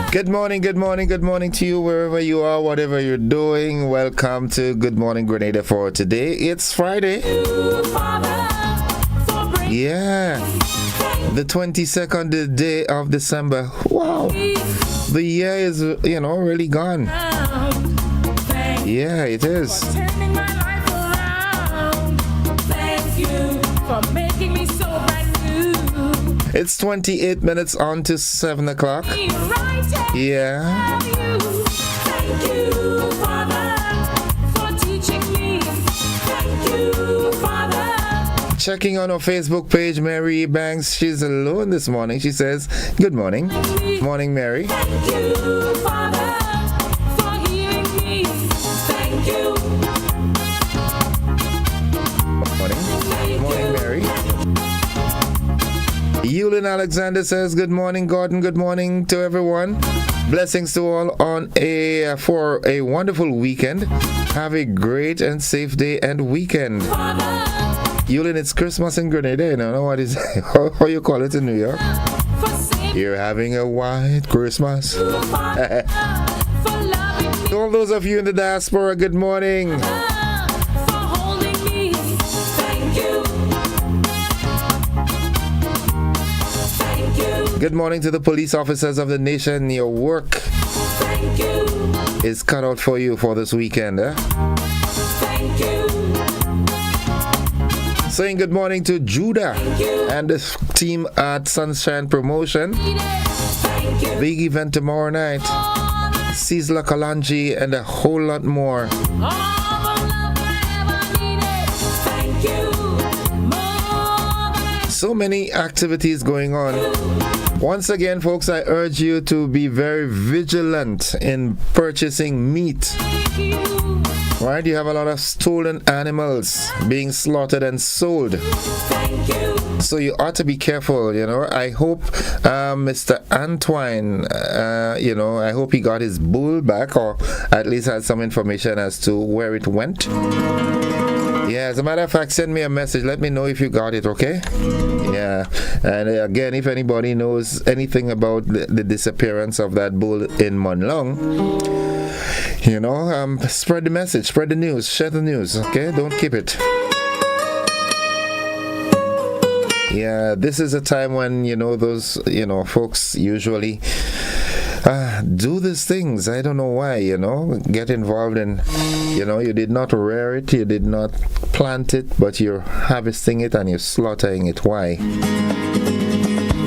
Good morning, good morning, good morning to you wherever you are, whatever you're doing. Welcome to Good Morning Grenada for today. It's Friday. Yeah, the 22nd day of December. Wow, the year is, really gone. Yeah, it is. It's 28 minutes on to 7 o'clock. Yeah. Thank you, Father, for teaching me. Thank you, Father. Checking on our Facebook page, Mary Banks. She's alone this morning. She says, good morning. Morning, Mary. Thank you, Father, for hearing me. Thank you. Morning. Morning, Mary. Yulin Alexander says, good morning, Gordon. Good morning to everyone. Blessings to all for a wonderful weekend. Have a great and safe day and weekend. Yulin, it's Christmas in Grenada. You know what is how you call it in New York? You're having a white Christmas. To all those of you in the diaspora, good morning. Good morning to the police officers of the nation. Your work is cut out for you for this weekend. Thank you. Saying good morning to Judah and the team at Sunshine Promotion. Big event tomorrow night. Cesla Kalanji and a whole lot more. So many activities going on. Once again, folks, I urge you to be very vigilant in purchasing meat. Right? You have a lot of stolen animals being slaughtered and sold. So you ought to be careful, I hope Mr. Antoine, I hope he got his bull back, or at least had some information as to where it went. Yeah, as a matter of fact, send me a message. Let me know if you got it, okay? Yeah. And again, if anybody knows anything about the disappearance of that bull in Monlong, spread the message, spread the news, share the news, okay? Don't keep it. Yeah, this is a time when, those, folks usually do these things. I don't know why, get involved in, you did not rear it, you did not plant it, but you're harvesting it and you're slaughtering it. Why?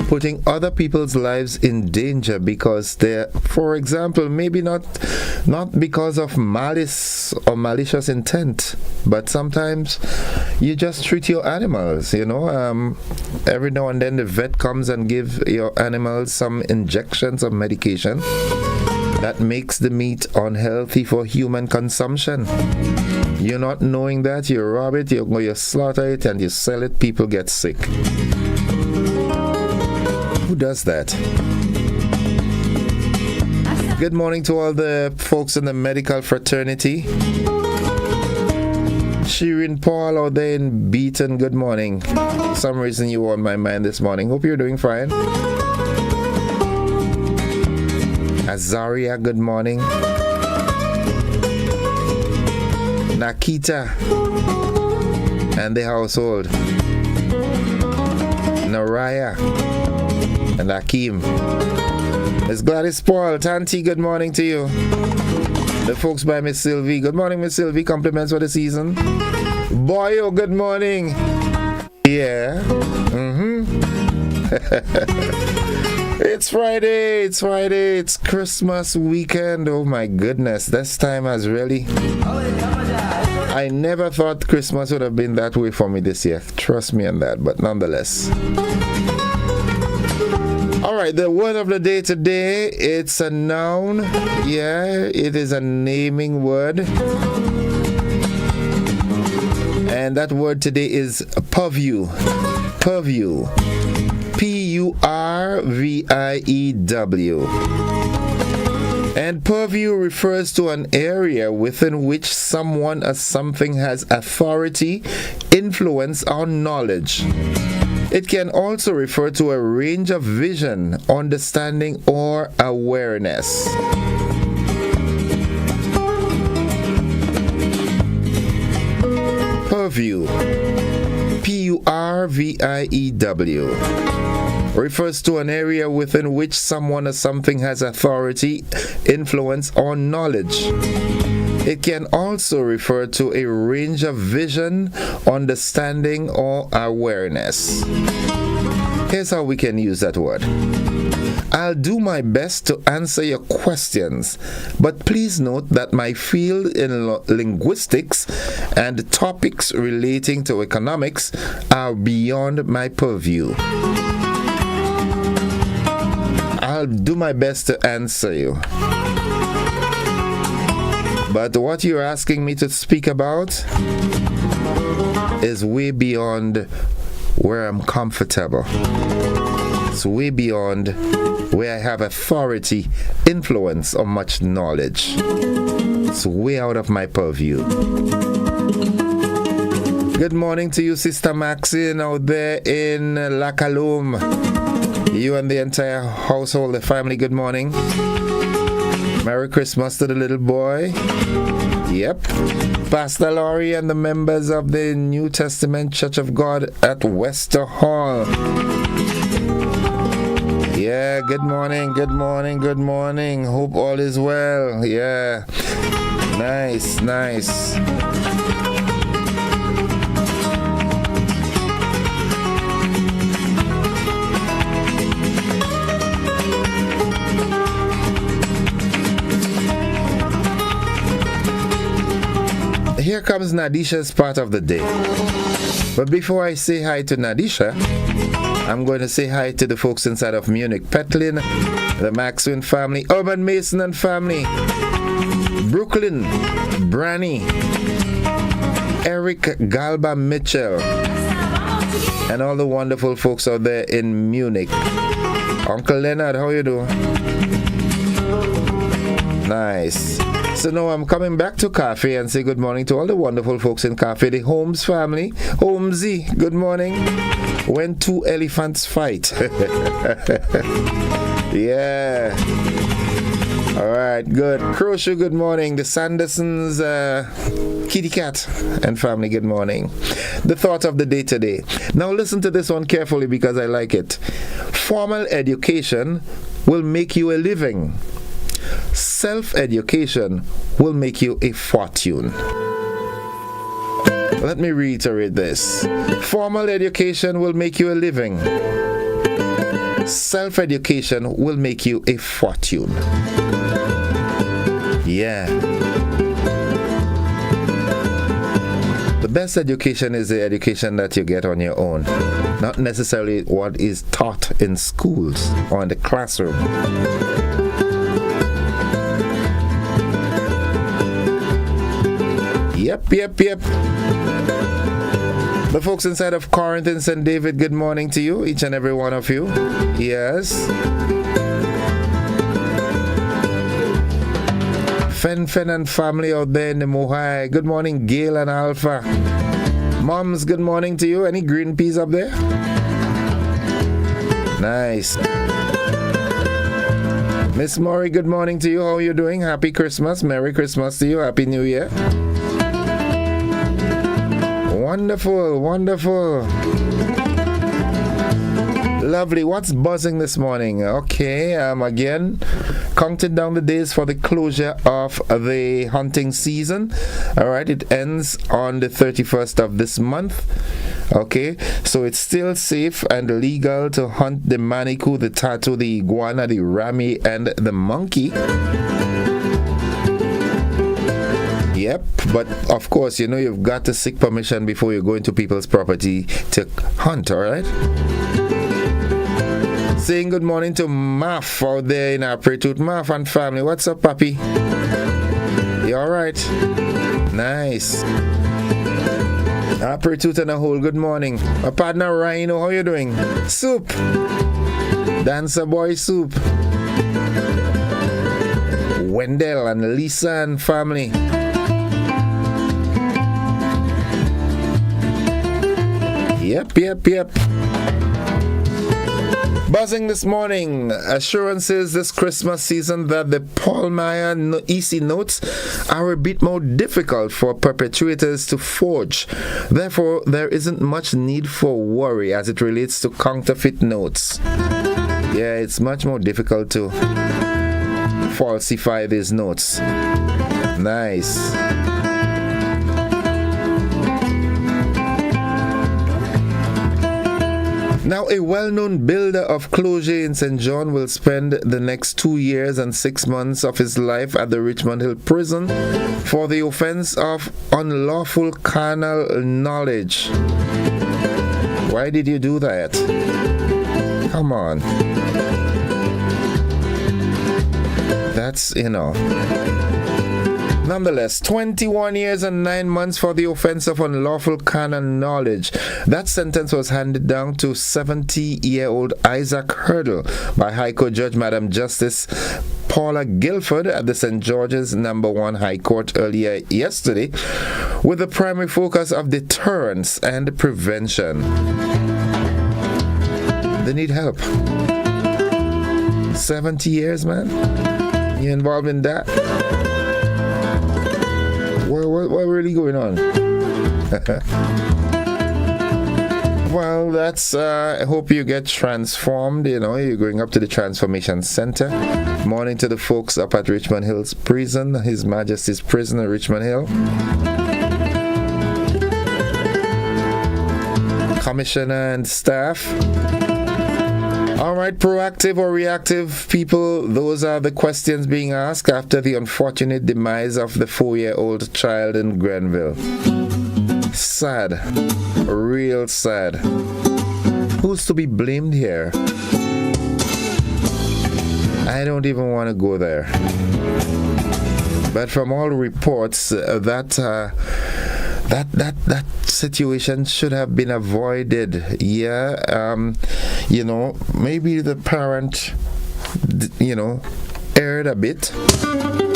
Putting other people's lives in danger because they're, for example, maybe not because of malice or malicious intent, but sometimes you just treat your animals, every now and then the vet comes and give your animals some injections of medication that makes the meat unhealthy for human consumption. You're not knowing that, you rob it, you slaughter it, and you sell it, people get sick. Who does that? Good morning to all the folks in the medical fraternity. Shirin Paul out there in Beaton, good morning. For some reason you were on my mind this morning. Hope you're doing fine. Azaria, good morning. Nakita and the household. Naraya and Akeem. Miss Gladys Paul, Tanti, good morning to you. The folks by Miss Sylvie. Good morning, Miss Sylvie. Compliments for the season. Boyo, good morning. Yeah. It's Friday. It's Christmas weekend. Oh my goodness. This time has really... I never thought Christmas would have been that way for me this year. Trust me on that, but nonetheless. Alright, the word of the day today, it's a noun. Yeah, it is a naming word. And that word today is purview. Purview. Purview. And purview refers to an area within which someone or something has authority, influence, or knowledge. It can also refer to a range of vision, understanding, or awareness. Purview, Purview, refers to an area within which someone or something has authority, influence, or knowledge. It can also refer to a range of vision, understanding, or awareness. Here's how we can use that word. I'll do my best to answer your questions, but please note that my field in linguistics and topics relating to economics are beyond my purview. I'll do my best to answer you. But what you're asking me to speak about is way beyond where I'm comfortable. It's way beyond where I have authority, influence, or much knowledge. It's way out of my purview. Good morning to you, Sister Maxine, out there in La Calome. You and the entire household, the family, good morning. Merry Christmas to the little boy. Yep. Pastor Laurie and the members of the New Testament Church of God at Wester Hall. Yeah, good morning, good morning, good morning. Hope all is well. Yeah. Nice, nice. Here comes Nadisha's part of the day. But before I say hi to Nadisha, I'm going to say hi to the folks inside of Munich. Petlin, the Maxwin family, Urban Mason and family, Brooklyn, Branny, Eric Galba Mitchell, and all the wonderful folks out there in Munich. Uncle Leonard, how you doing? Nice. So now I'm coming back to Cafe and say good morning to all the wonderful folks in Cafe, the Holmes family. Holmesy, good morning. When two elephants fight. Yeah. All right, good. Crochet, good morning. The Sandersons, Kitty Cat and family, good morning. The thought of the day today. Now listen to this one carefully because I like it. Formal education will make you a living. Self-education will make you a fortune. Let me reiterate this. Formal education will make you a living. Self-education will make you a fortune. Yeah. The best education is the education that you get on your own, not necessarily what is taught in schools or in the classroom. Yep. The folks inside of Corinth and St. David, good morning to you, each and every one of you. Yes. Fen and family out there in the Mohai. Good morning, Gail and Alpha. Moms, good morning to you. Any green peas up there? Nice. Miss Maury, good morning to you. How are you doing? Happy Christmas. Merry Christmas to you. Happy New Year. Wonderful. Lovely. What's buzzing this morning? Okay, again, counting down the days for the closure of the hunting season. All right, it ends on the 31st of this month. Okay, so it's still safe and legal to hunt the manikou, the tattoo, the iguana, the rami, and the monkey. Yep, but of course, you know, you've got to seek permission before you go into people's property to hunt, all right? Saying good morning to Maf out there in our Pretut. Maf and family, what's up, papi? You all right? Nice. Our Pretut and a whole good morning. My partner Rhino, how you doing? Soup. Dancer boy Soup. Wendell and Lisa and family. Yep. Buzzing this morning, assurances this Christmas season that the Paul EC notes are a bit more difficult for perpetrators to forge. Therefore, there isn't much need for worry as it relates to counterfeit notes. Yeah, it's much more difficult to falsify these notes. Nice. Now, a well-known builder of closure in St. John will spend the next 2 years and 6 months of his life at the Richmond Hill Prison for the offense of unlawful carnal knowledge. Why did you do that? Come on. That's, Nonetheless, 21 years and 9 months for the offense of unlawful carnal knowledge. That sentence was handed down to 70-year-old Isaac Hurdle by High Court Judge Madam Justice Paula Guilford at the St. George's No. 1 High Court earlier yesterday, with the primary focus of deterrence and prevention. They need help. 70 years, man? You involved in that? What really going on? Well, that's, I hope you get transformed, you're going up to the Transformation Center. Morning to the folks up at Richmond Hill's prison, His Majesty's Prison at Richmond Hill. Commissioner and staff. All right, proactive or reactive people, those are the questions being asked after the unfortunate demise of the 4-year-old child in Grenville. Sad. Real sad. Who's to be blamed here? I don't even want to go there. But from all reports, that situation should have been avoided. Yeah, maybe the parent, erred a bit,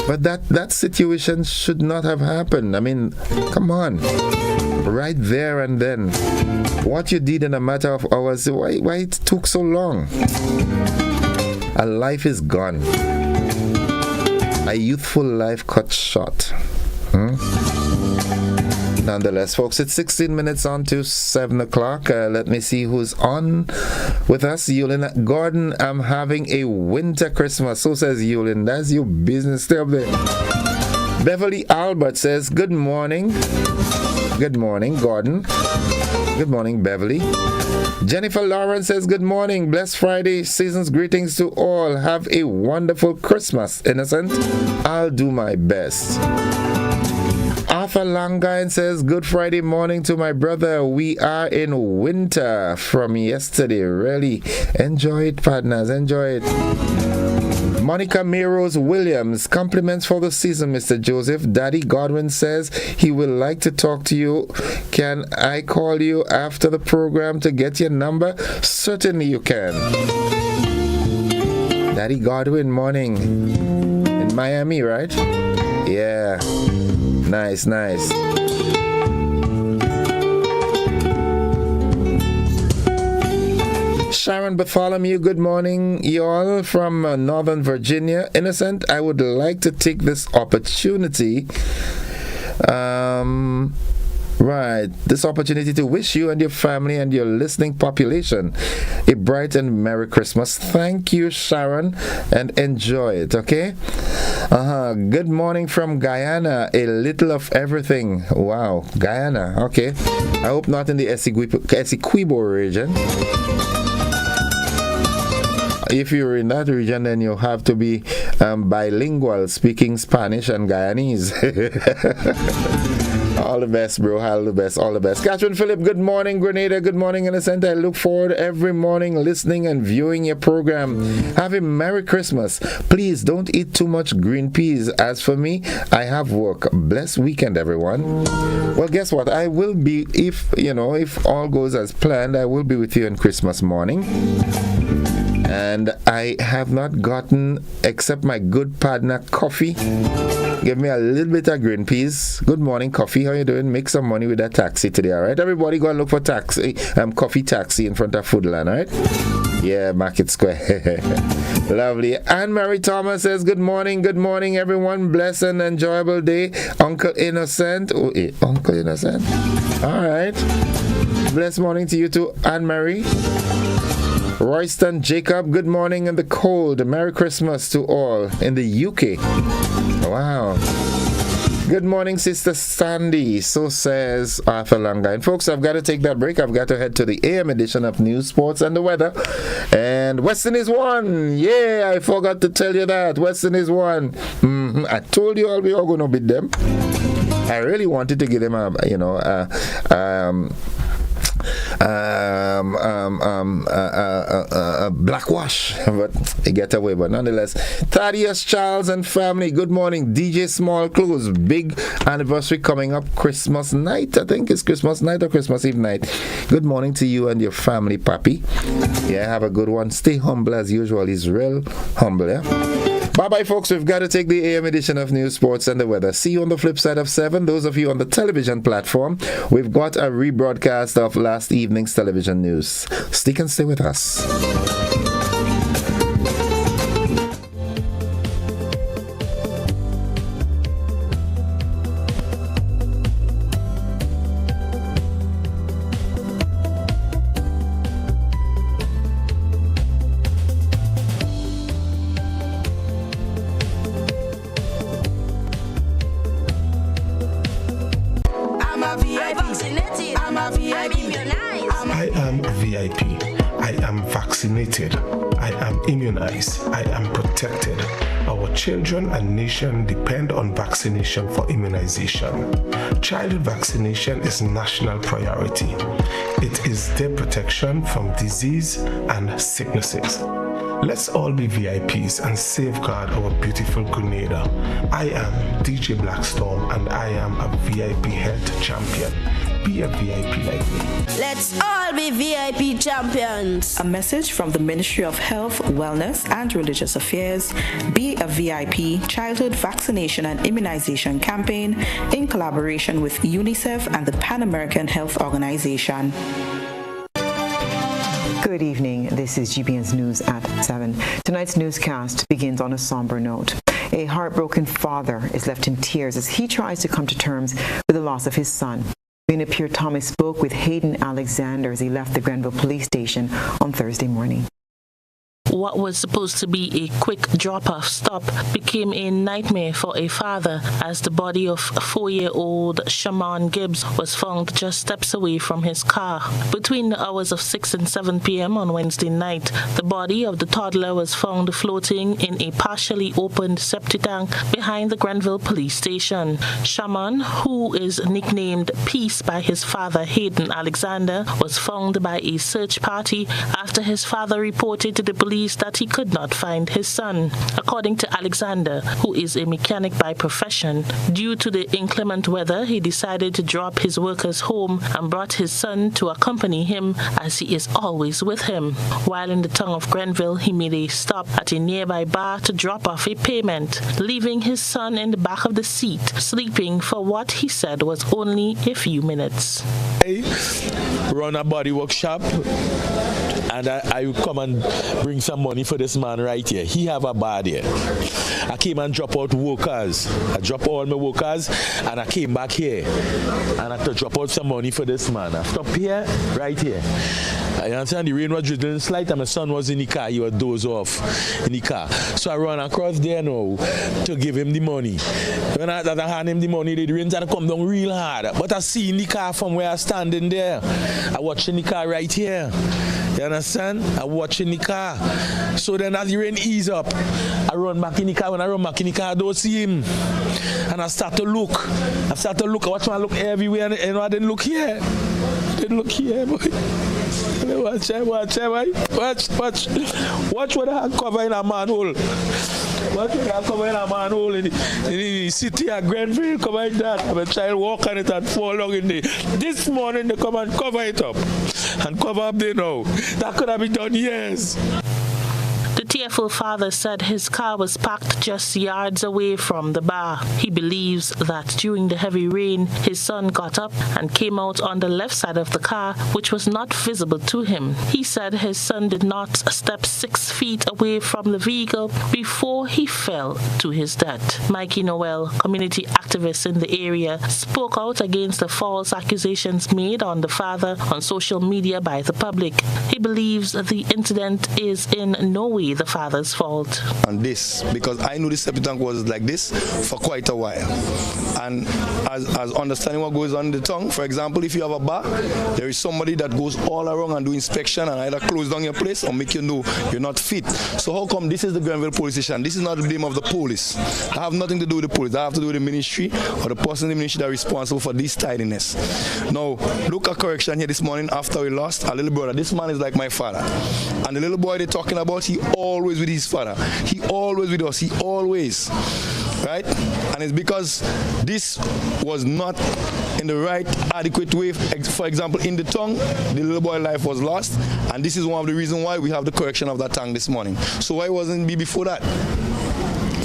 but that situation should not have happened. I mean, come on, right there and then. What you did in a matter of hours, why it took so long? A life is gone. A youthful life cut short. Nonetheless, folks, it's 16 minutes on to 7 o'clock. Let me see who's on with us. Yulin Gordon, I'm having a winter Christmas. So says Yulin. That's your business. Stay up there. Beverly Albert says, good morning. Good morning, Gordon. Good morning, Beverly. Jennifer Lawrence says, good morning. Blessed Friday. Season's greetings to all. Have a wonderful Christmas, innocent. I'll do my best. Arthur Langine says, good Friday morning to my brother. We are in winter from yesterday. Really enjoy it, partners. Enjoy it. Monica Meros Williams, compliments for the season, Mr. Joseph. Daddy Godwin says he would like to talk to you. Can I call you after the program to get your number? Certainly you can. Daddy Godwin, morning. In Miami, right? Yeah. Nice. Sharon Bartholomew, good morning, y'all from Northern Virginia. Innocent, I would like to take this opportunity to wish you and your family and your listening population a bright and Merry Christmas. Thank you, Sharon, and enjoy it, okay? Good morning from Guyana, a little of everything. Wow, Guyana, okay. I hope not in the Essequibo region. If you're in that region, then you have to be bilingual, speaking Spanish and Guyanese. All the best, bro. All the best. Catherine Phillip, good morning, Grenada. Good morning, Innocent. I look forward every morning listening and viewing your program. Have a Merry Christmas. Please don't eat too much green peas. As for me, I have work. Blessed weekend, everyone. Well, guess what? I will be, if all goes as planned, I will be with you on Christmas morning. And I have not gotten, except my good partner, Coffee. Give me a little bit of green peas. Good morning, Coffee. How you doing? Make some money with that taxi today, all right? Everybody go and look for taxi, Coffee Taxi in front of Foodland, all right? Yeah, Market Square. Lovely. Anne-Marie Thomas says, good morning, everyone. Blessed and enjoyable day. Uncle Innocent. Oh, Uncle Innocent. All right. Blessed morning to you too, Anne-Marie. Royston Jacob, good morning in the cold. Merry Christmas to all in the UK. Wow. Good morning, Sister Sandy. So says Arthur Langine. Folks, I've got to take that break. I've got to head to the AM edition of News, Sports, and the Weather. And Western is one. Yeah, I forgot to tell you that. Western is one. I told you all we are going to beat them. I really wanted to give them a blackwash, but they get away. But nonetheless, Thaddeus Charles and family, good morning. DJ Small Clothes, big anniversary coming up, Christmas night. I think it's Christmas night or Christmas Eve night. Good morning to you and your family, Papi. Yeah, have a good one. Stay humble as usual. He's real humble, yeah. Bye-bye, folks. We've got to take the AM edition of News, Sports, and the Weather. See you on the flip side of 7. Those of you on the television platform, we've got a rebroadcast of last evening's television news. Stick and stay with us. I am immunized. I am protected. Our children and nation depend on vaccination for immunization. Childhood vaccination is national priority. It is their protection from disease and sicknesses. Let's all be VIPs and safeguard our beautiful Grenada. I am DJ Blackstorm and I am a VIP health champion. Be a VIP like me. Let's all be VIP champions. A message from the Ministry of Health, Wellness and Religious Affairs. Be a VIP Childhood Vaccination and Immunization Campaign in collaboration with UNICEF and the Pan American Health Organization. Good evening. This is GBN's News at 7. Tonight's newscast begins on a somber note. A heartbroken father is left in tears as he tries to come to terms with the loss of his son. Rena Pierre Thomas spoke with Hayden Alexander as he left the Grenville police station on Thursday morning. What was supposed to be a quick drop-off stop became a nightmare for a father as the body of 4-year-old Shaman Gibbs was found just steps away from his car. Between the hours of 6 and 7 p.m. on Wednesday night, the body of the toddler was found floating in a partially opened septic tank behind the Grenville police station. Shaman, who is nicknamed Peace by his father Hayden Alexander, was found by a search party after his father reported to the police that he could not find his son. According to Alexander, who is a mechanic by profession, due to the inclement weather, he decided to drop his workers home and brought his son to accompany him as he is always with him. While in the town of Grenville, he made a stop at a nearby bar to drop off a payment, leaving his son in the back of the seat, sleeping for what he said was only a few minutes. I run a body workshop and I come and bring some money for this man right here. He have a bar there. I came and drop out workers. I drop all my workers and I came back here and I had to drop out some money for this man. I stopped here, right here. I understand the rain was drizzling slight and my son was in the car. He was dozed off in the car. So I run across there now to give him the money. When I hand him the money, the rain started to come down real hard. But I see in the car from where I standing there. I watch in the car right here. You understand? I watch in the car. So then as the rain ease up, I run back in the car. When I run back in the car, I don't see him. And I start to look. I watch my look everywhere. And I didn't look here. I didn't look here, boy. Watch what I cover in a manhole. Watch what I cover in a manhole in the city of Grenville, cover like that. Have a child walk on it and fall down in there. This morning they come and cover it up. And cover up there now. That could have been done years. tearful father said his car was parked just yards away from the bar. He believes that during the heavy rain, his son got up and came out on the left side of the car, which was not visible to him. He said his son did not step 6 feet away from the vehicle before he fell to his death. Mikey Noel, community activist in the area, spoke out against the false accusations made on the father on social media by the public. He believes the incident is in no way the father's fault. And this, because I knew the septic tank was like this for quite a while. And as understanding what goes on in the tongue, for example, if you have a bar, there is somebody that goes all around and do inspection and either close down your place or make you know you're not fit. So how come this is the Grenville police station? This is not the blame of the police. I have nothing to do with the police. I have to do with the ministry or the person in the ministry that are responsible for this tidiness. Now, look at correction here this morning after we lost our little brother. This man is like my father. And the little boy they're talking about, he always with his father. He always with us. He always. Right? And it's because this was not in the right, adequate way. For example, in the tongue, the little boy's life was lost. And this is one of the reasons why we have the correction of that tongue this morning. So why wasn't it before that?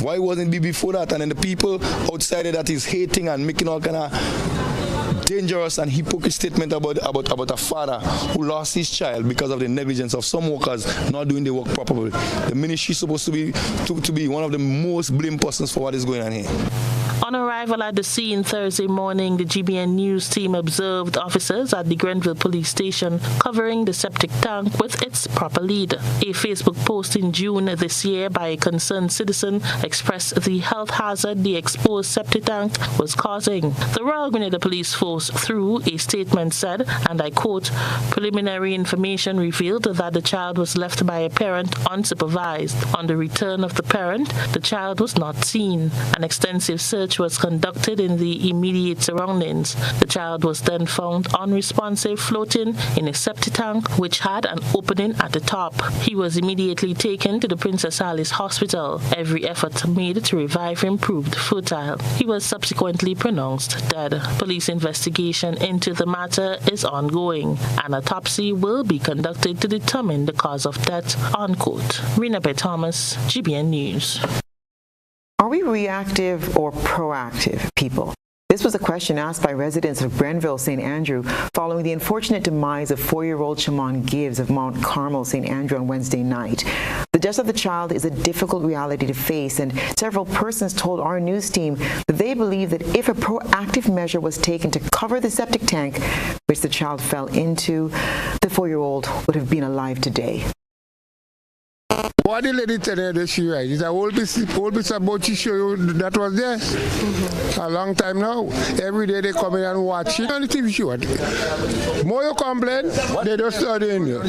Why wasn't it before that? And then the people outside that is hating and making all kind of dangerous and hypocrite statement about a father who lost his child because of the negligence of some workers not doing the work properly. The ministry is supposed to be one of the most blamed persons for what is going on here. On arrival at the scene Thursday morning, the GBN News team observed officers at the Grenville police station covering the septic tank with its proper lead. A Facebook post in June this year by a concerned citizen expressed the health hazard the exposed septic tank was causing. The Royal Grenada Police Force, through a statement, said, and I quote, "Preliminary information revealed that the child was left by a parent unsupervised. On the return of the parent, the child was not seen. An extensive search was conducted in the immediate surroundings. The child was then found unresponsive, floating in a septic tank which had an opening at the top. He was immediately taken to the Princess Alice Hospital. Every effort made to revive him proved futile. He was subsequently pronounced dead. Police investigation into the matter is ongoing. An autopsy will be conducted to determine the cause of death." Unquote. Rena B. Thomas, GBN News. Are we reactive or proactive people? This was a question asked by residents of Grenville, St. Andrew, following the unfortunate demise of 4-year-old Shaman Gibbs of Mount Carmel, St. Andrew on Wednesday night. The death of the child is a difficult reality to face, and several persons told our news team that they believe that if a proactive measure was taken to cover the septic tank which the child fell into, the 4-year-old would have been alive today. What the lady tell you that she right? It's a whole piece of boat she show you that was there. A long time now. Every day they come in and watch it on the TV show. More you complain, they just study in you.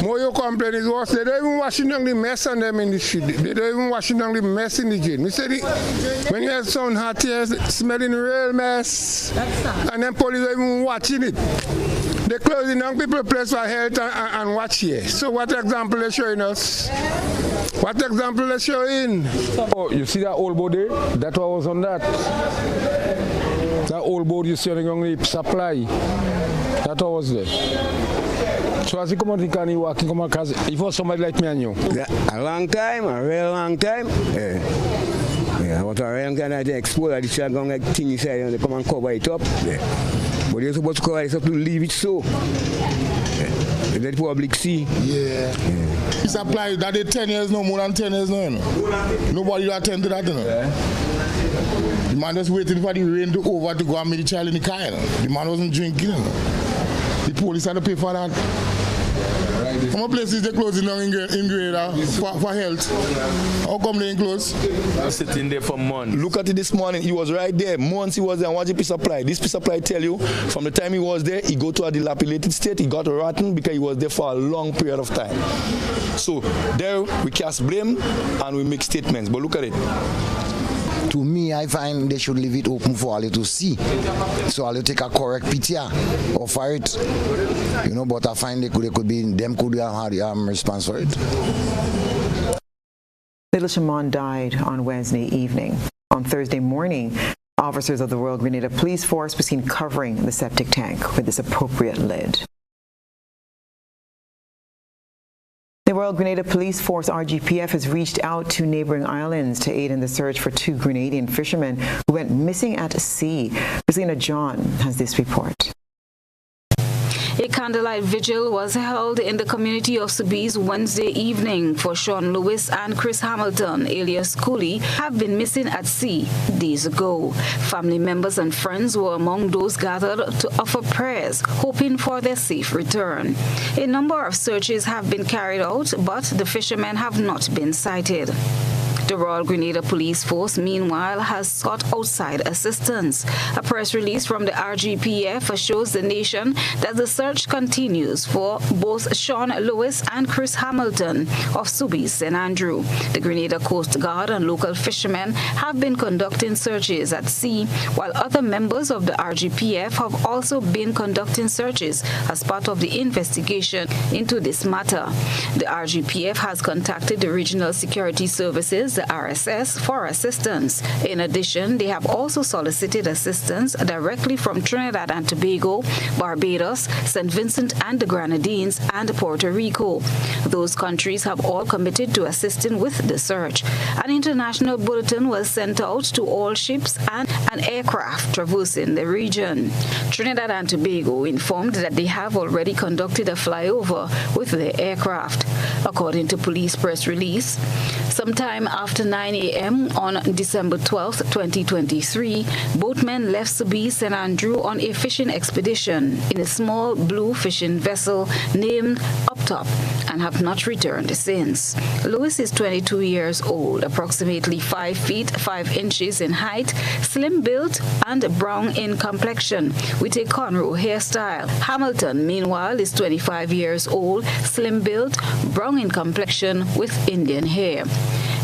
More you complain is worse. They don't even washing down the mess on them in the street. They don't even washing down the mess in the jail. Me say when you have some hot here smelling real mess, and then police don't even watching it. They're closing down people's place for health and watch here. So what example they're showing us? What example they're showing? Oh, you see that old boat there? That was on that. That old boat you see on the supply. That was there. So as you come out, you can walk, come out, because if it was somebody like me and you. A long time, a real long time. Yeah, what a real kind of explode, this is going like thing inside and they come and cover it up. Yeah. But you're supposed to cover it up to leave it so. Let the public see. Yeah. It's applied that is 10 years no more than 10 years no. Nobody will attend to that. The man just waiting for the rain to over to go and meet the child in the car. The man wasn't drinking. The police had to pay for that. How many places they closing down in Grenada for health? How come they ain't close? Sitting there for months. Look at it this morning. He was right there. Months he was there. And watch the piece of supply. This piece of supply tell you, from the time he was there, he go to a dilapidated state. He got rotten because he was there for a long period of time. So there we cast blame and we make statements. But look at it. To me, I find they should leave it open for all to see. So I'll take a correct PTR or for it. You know, but I find them could have had response for it. Little Shaman died on Wednesday evening. On Thursday morning, officers of the Royal Grenada Police Force were seen covering the septic tank with this appropriate lid. The Royal Grenada Police Force, RGPF, has reached out to neighboring islands to aid in the search for 2 Grenadian fishermen who went missing at sea. Christina John has this report. A candlelight vigil was held in the community of Soubise Wednesday evening for Sean Lewis and Chris Hamilton, alias Cooley, have been missing at sea days ago. Family members and friends were among those gathered to offer prayers, hoping for their safe return. A number of searches have been carried out, but the fishermen have not been sighted. The Royal Grenada Police Force, meanwhile, has sought outside assistance. A press release from the RGPF assures the nation that the search continues for both Sean Lewis and Chris Hamilton of Soubise St. Andrew. The Grenada Coast Guard and local fishermen have been conducting searches at sea, while other members of the RGPF have also been conducting searches as part of the investigation into this matter. The RGPF has contacted the Regional Security Services, the RSS, for assistance. In addition, they have also solicited assistance directly from Trinidad and Tobago, Barbados, St. Vincent and the Grenadines, and Puerto Rico. Those countries have all committed to assisting with the search. An international bulletin was sent out to all ships and aircraft traversing the region. Trinidad and Tobago informed that they have already conducted a flyover with their aircraft. According to police press release, sometime after 9 a.m. on December 12, 2023, boatmen left Soubise St. Andrew on a fishing expedition in a small blue fishing vessel named Uptop and have not returned since. Lewis is 22 years old, approximately 5 feet 5 inches in height, slim built and brown in complexion with a cornrow hairstyle. Hamilton, meanwhile, is 25 years old, slim built, brown in complexion with Indian hair.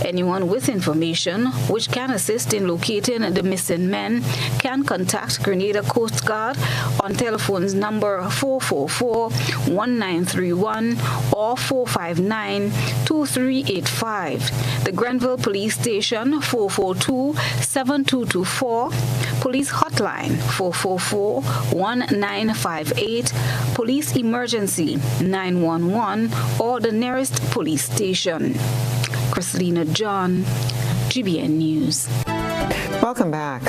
Anyone with information which can assist in locating the missing men can contact Grenada Coast Guard on telephones number 444-1931 or 459-2385. The Grenville Police Station 442-7224, Police Hotline 444-1958, Police Emergency 911, or the nearest police station. Christina John, GBN News. Welcome back.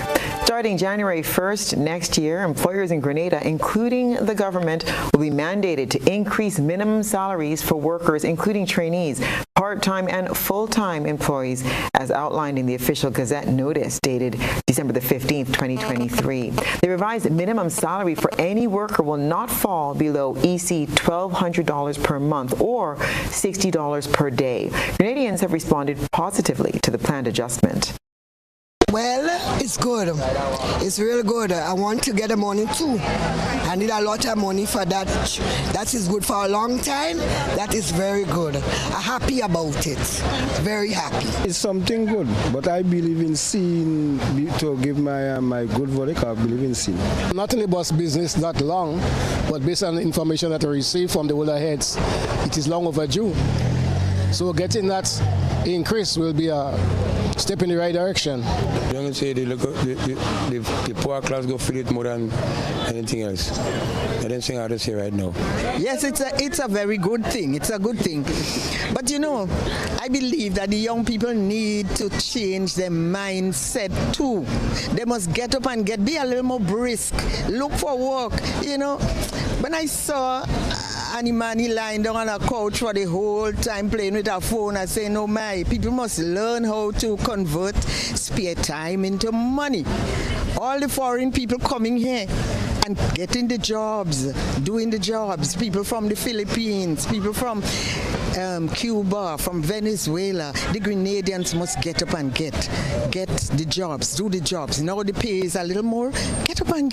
Starting January 1st next year, employers in Grenada, including the government, will be mandated to increase minimum salaries for workers, including trainees, part-time and full-time employees, as outlined in the official Gazette notice dated December the 15th, 2023. The revised minimum salary for any worker will not fall below EC $1,200 per month or $60 per day. Grenadians have responded positively to the planned adjustment. Well, it's good. It's real good. I want to get the money too. I need a lot of money for that. That is good for a long time. That is very good. I'm happy about it. Very happy. It's something good, but I believe in seeing, to give my good verdict, I believe in seeing. Not in the bus business that long, but based on the information that I received from the older heads, it is long overdue. So getting that increase will be a step in the right direction. I'm going to say the poor class go feel it more than anything else. I don't think how to say right now. Yes, it's a very good thing. It's a good thing. But you know, I believe that the young people need to change their mindset too. They must get up and be a little more brisk. Look for work. You know, when I saw Animani lying down on a couch for the whole time playing with her phone, I say, no, my people must learn how to convert spare time into money. All the foreign people coming here and getting the jobs, doing the jobs, people from the Philippines, people from Cuba, from Venezuela, the Grenadians must get up and get the jobs, do the jobs. Now the pay is a little more, get up and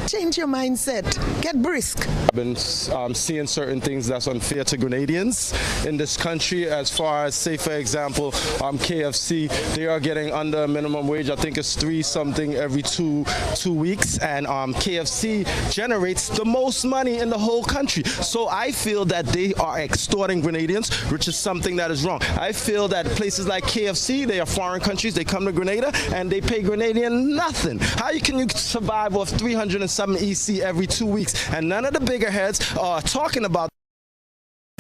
change your mindset, get brisk. I've been seeing certain things that's unfair to Grenadians in this country, as far as, say for example, KFC, they are getting under minimum wage. I think it's $3 something every two weeks, and KFC generates the most money in the whole country. So I feel that they are extorting Grenadians, which is something that is wrong. I feel that places like KFC, they are foreign countries, they come to Grenada and they pay Grenadian nothing. How can you survive off 307 EC every 2 weeks? And none of the bigger heads are talking about.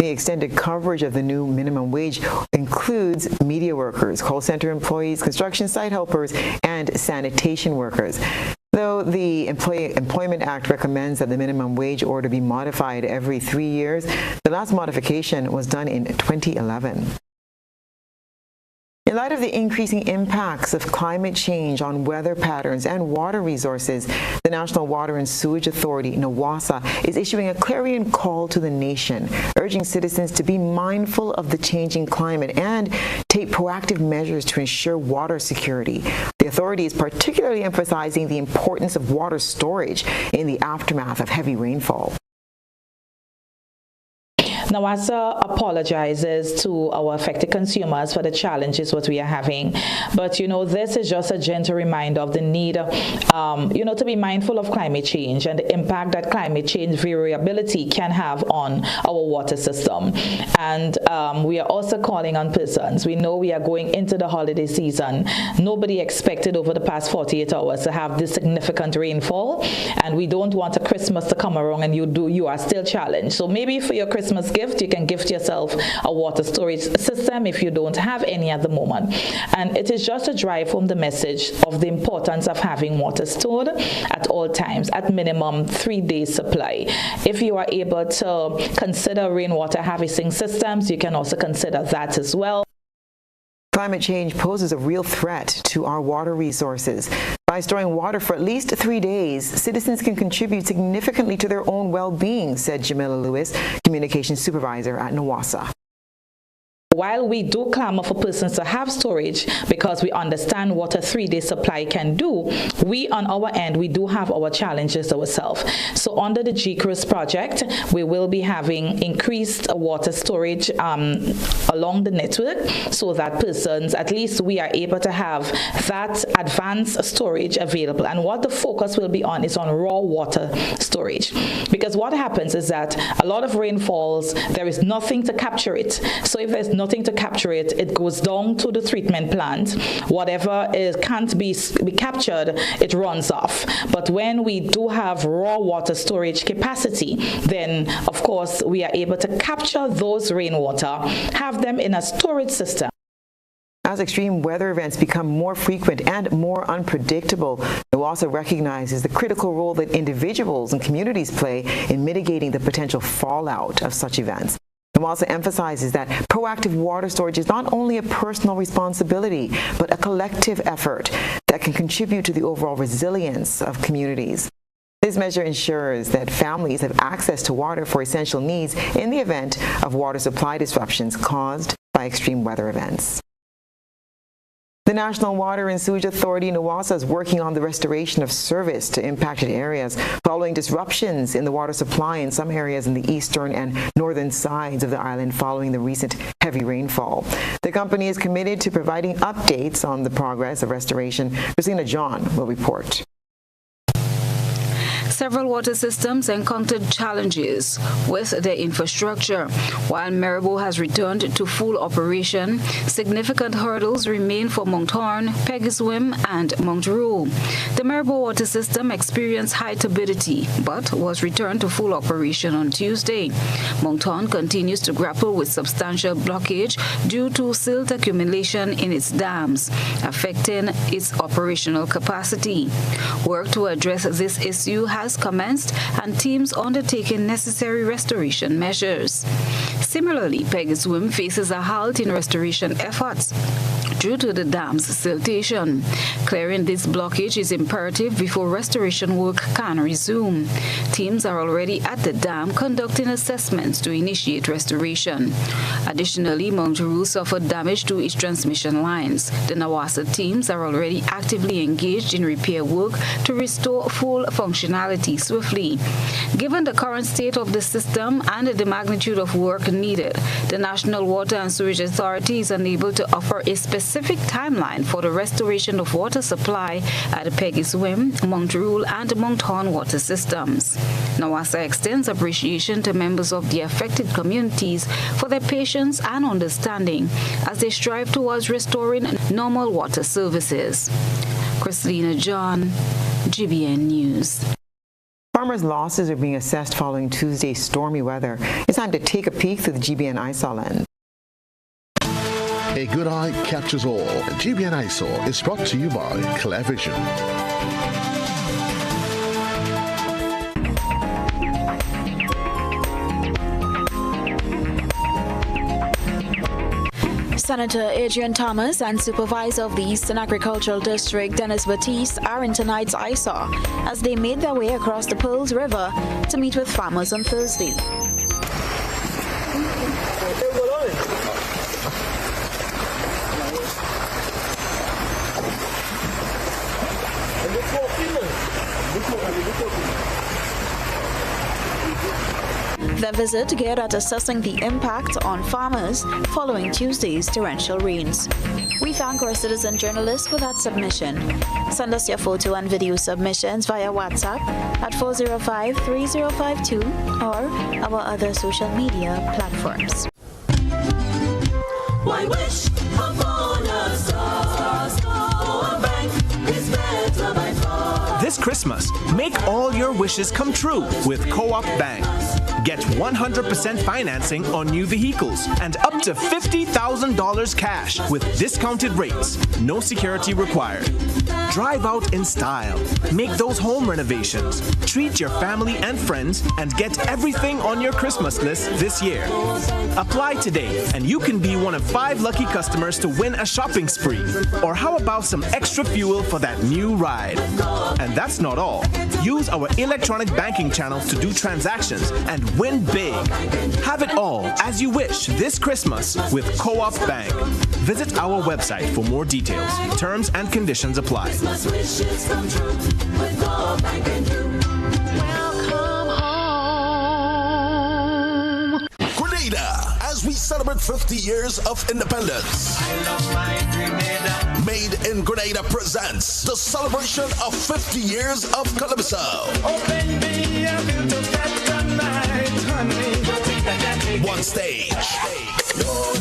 The extended coverage of the new minimum wage includes media workers, call center employees, construction site helpers, and sanitation workers. Though the Employment Act recommends that the minimum wage order be modified every 3 years, the last modification was done in 2011. In light of the increasing impacts of climate change on weather patterns and water resources, the National Water and Sewage Authority, NWASA, is issuing a clarion call to the nation, urging citizens to be mindful of the changing climate and take proactive measures to ensure water security. The authority is particularly emphasizing the importance of water storage in the aftermath of heavy rainfall. NWASA apologizes to our affected consumers for the challenges what we are having. But, this is just a gentle reminder of the need, to be mindful of climate change and the impact that climate change variability can have on our water system. And we are also calling on persons. We know we are going into the holiday season. Nobody expected over the past 48 hours to have this significant rainfall. And we don't want a Christmas to come around and you are still challenged. So maybe for your Christmas gift, you can gift yourself a water storage system if you don't have any at the moment. And it is just to drive home the message of the importance of having water stored at all times, at minimum 3 days supply. If you are able to consider rainwater harvesting systems, you can also consider that as well. Climate change poses a real threat to our water resources. By storing water for at least 3 days, citizens can contribute significantly to their own well-being, said Jamila Lewis, Communications Supervisor at NWASA. While we do clamor for persons to have storage because we understand what a 3-day supply can do, we on our end, we do have our challenges ourselves. So under the GCRIS project, we will be having increased water storage along the network so that persons, at least we are able to have that advanced storage available. And what the focus will be on is on raw water storage. Because what happens is that a lot of rainfalls, there is nothing to capture it. So if there's nothing to capture it, it goes down to the treatment plant. Whatever can't be captured, it runs off. But when we do have raw water storage capacity, then of course we are able to capture those rainwater, have them in a storage system. As extreme weather events become more frequent and more unpredictable, NWASA recognizes the critical role that individuals and communities play in mitigating the potential fallout of such events. NWASA emphasizes that proactive water storage is not only a personal responsibility, but a collective effort that can contribute to the overall resilience of communities. This measure ensures that families have access to water for essential needs in the event of water supply disruptions caused by extreme weather events. The National Water and Sewage Authority, NWASA, is working on the restoration of service to impacted areas following disruptions in the water supply in some areas in the eastern and northern sides of the island following the recent heavy rainfall. The company is committed to providing updates on the progress of restoration. Christina John will report. Several water systems encountered challenges with their infrastructure. While Maribo has returned to full operation, significant hurdles remain for Mount Horn, Pegiswim, and Mount Royal. The Maribo water system experienced high turbidity, but was returned to full operation on Tuesday. Mount Horn continues to grapple with substantial blockage due to silt accumulation in its dams, affecting its operational capacity. Work to address this issue has commenced and teams undertaking necessary restoration measures. Similarly, Pegiswim faces a halt in restoration efforts due to the dam's siltation. Clearing this blockage is imperative before restoration work can resume. Teams are already at the dam conducting assessments to initiate restoration. Additionally, Mount Royal suffered damage to its transmission lines. The NWASA teams are already actively engaged in repair work to restore full functionality swiftly. Given the current state of the system and the magnitude of work needed, the National Water and Sewage Authority is unable to offer a specific timeline for the restoration of water supply at Pegiswim, Mount Royal, and Mount Horn water systems. NWASA extends appreciation to members of the affected communities for their patience and understanding as they strive towards restoring normal water services. Christina John, GBN News. Farmers' losses are being assessed following Tuesday's stormy weather. It's time to take a peek through the GBN ISAW lens. A good eye captures all. GBN ISAW is brought to you by Clear Vision. Senator Adrian Thomas and Supervisor of the Eastern Agricultural District Dennis Batiste are in tonight's ISAW as they made their way across the Pearls River to meet with farmers on Thursday. Their visit geared at assessing the impact on farmers following Tuesday's torrential rains. We thank our citizen journalists for that submission. Send us your photo and video submissions via WhatsApp at 405-3052 or our other social media platforms. Why wish upon a star? Our bank is better by far. This Christmas, make all your wishes come true with Co-op Bank. Get 100% financing on new vehicles and up to $50,000 cash with discounted rates. No security required. Drive out in style. Make those home renovations. Treat your family and friends and get everything on your Christmas list this year. Apply today and you can be one of 5 lucky customers to win a shopping spree. Or how about some extra fuel for that new ride? And that's not all. Use our electronic banking channels to do transactions and win big. Have it all as you wish this Christmas with Co-op Bank. Visit our website for more details. Terms and conditions apply. Welcome home. Grenada, as we celebrate 50 years of independence. I love my Grenada. Made in Grenada presents the celebration of 50 years of Calypso. Open me up to that night, honey. One stage. No,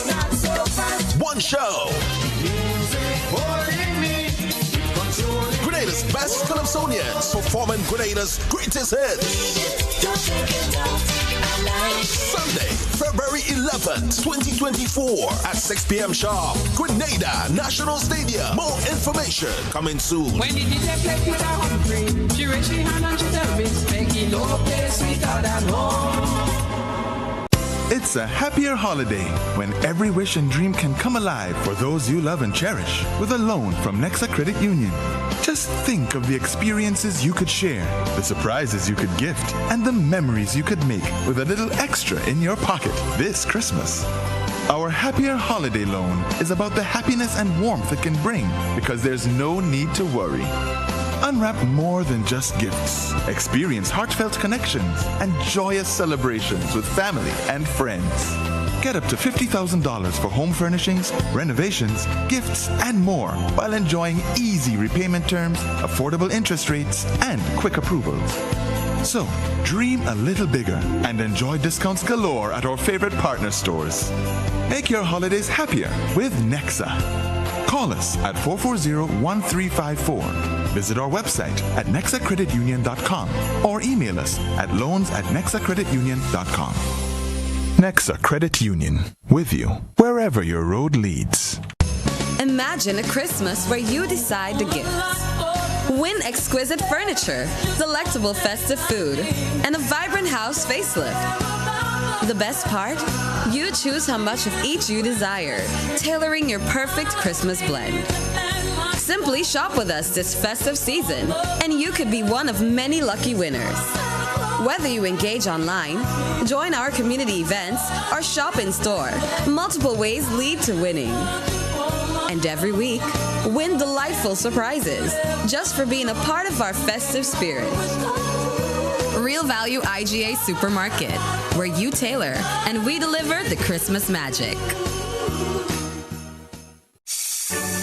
not so fast. One show. Music holding me. Grenada's best Calypsonians performing Grenada's greatest hits. Sunday, February 11th, 2024 at 6 p.m. sharp. Grenada National Stadium. More information coming soon. When the DJ played with her hungry, she raised her hand and she tell me, Becky, no place sweeter than home. It's a happier holiday when every wish and dream can come alive for those you love and cherish with a loan from Nexa Credit Union. Just think of the experiences you could share, the surprises you could gift, and the memories you could make with a little extra in your pocket this Christmas. Our Happier Holiday Loan is about the happiness and warmth it can bring because there's no need to worry. Unwrap more than just gifts. Experience heartfelt connections and joyous celebrations with family and friends. Get up to $50,000 for home furnishings, renovations, gifts, and more while enjoying easy repayment terms, affordable interest rates, and quick approvals. So, dream a little bigger and enjoy discounts galore at our favorite partner stores. Make your holidays happier with Nexa. Call us at 440-1354. Visit our website at nexacreditunion.com or email us at loans@nexacreditunion.com. Nexa Credit Union, with you wherever your road leads. Imagine a Christmas where you decide the gifts. Win exquisite furniture, delectable festive food, and a vibrant house facelift. The best part? You choose how much of each you desire, tailoring your perfect Christmas blend. Simply shop with us this festive season, and you could be one of many lucky winners. Whether you engage online, join our community events, or shop in store, multiple ways lead to winning. And every week, win delightful surprises just for being a part of our festive spirit. Real Value IGA Supermarket, where you tailor and we deliver the Christmas magic.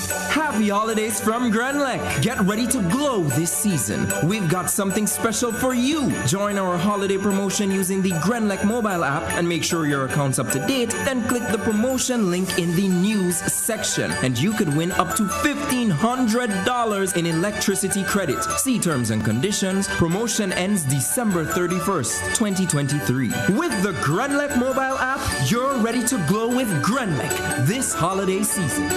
Happy holidays from Grenlec. Get ready to glow this season. We've got something special for you. Join our holiday promotion using the Grenlec mobile app and make sure your account's up to date. Then click the promotion link in the news section and you could win up to $1,500 in electricity credit. See terms and conditions. Promotion ends December 31st, 2023. With the Grenlec mobile app, you're ready to glow with Grenlec this holiday season.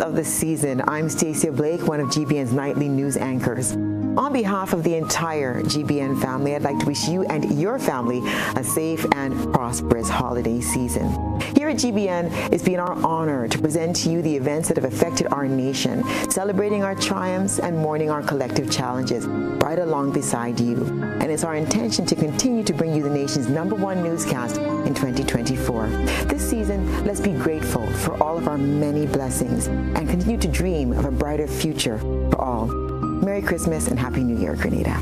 Of the season, I'm Stacia Blake, one of GBN's nightly news anchors. On behalf of the entire GBN family, I'd like to wish you and your family a safe and prosperous holiday season. Here at GBN, it's been our honor to present to you the events that have affected our nation, celebrating our triumphs and mourning our collective challenges right along beside you. And it's our intention to continue to bring you the nation's #1 newscast in 2024. This season, let's be grateful for all of our many blessings and continue to dream of a brighter future for all. Merry Christmas and Happy New Year, Grenada.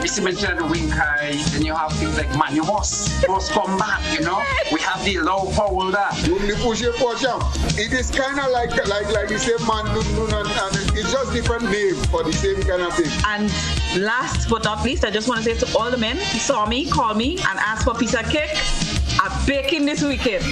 Mr. Major wing high, then you have things like man, you must come back, you know. We have the low power there. It is kind of like the same man, and it's just different name for the same kind of thing. And last but not least, I just want to say to all the men who saw me, call me, and ask for a piece of cake. I'm baking this weekend.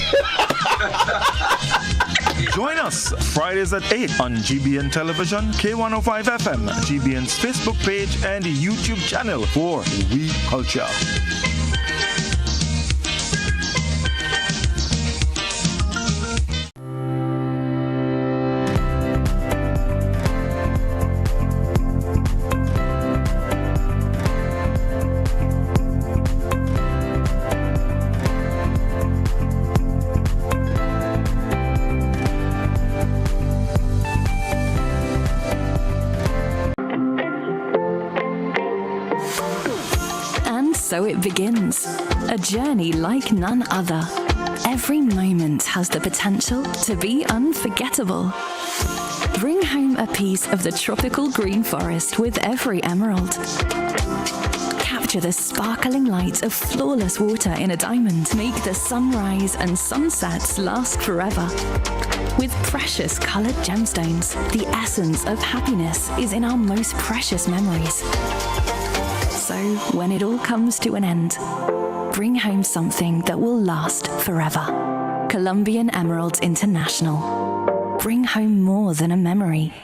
Join us Fridays at 8 on GBN Television, K105 FM, GBN's Facebook page, and YouTube channel for We Culture. So it begins, a journey like none other. Every moment has the potential to be unforgettable. Bring home a piece of the tropical green forest with every emerald. Capture the sparkling light of flawless water in a diamond. Make the sunrise and sunsets last forever. With precious colored gemstones, the essence of happiness is in our most precious memories. So, when it all comes to an end, bring home something that will last forever. Colombian Emeralds International. Bring home more than a memory.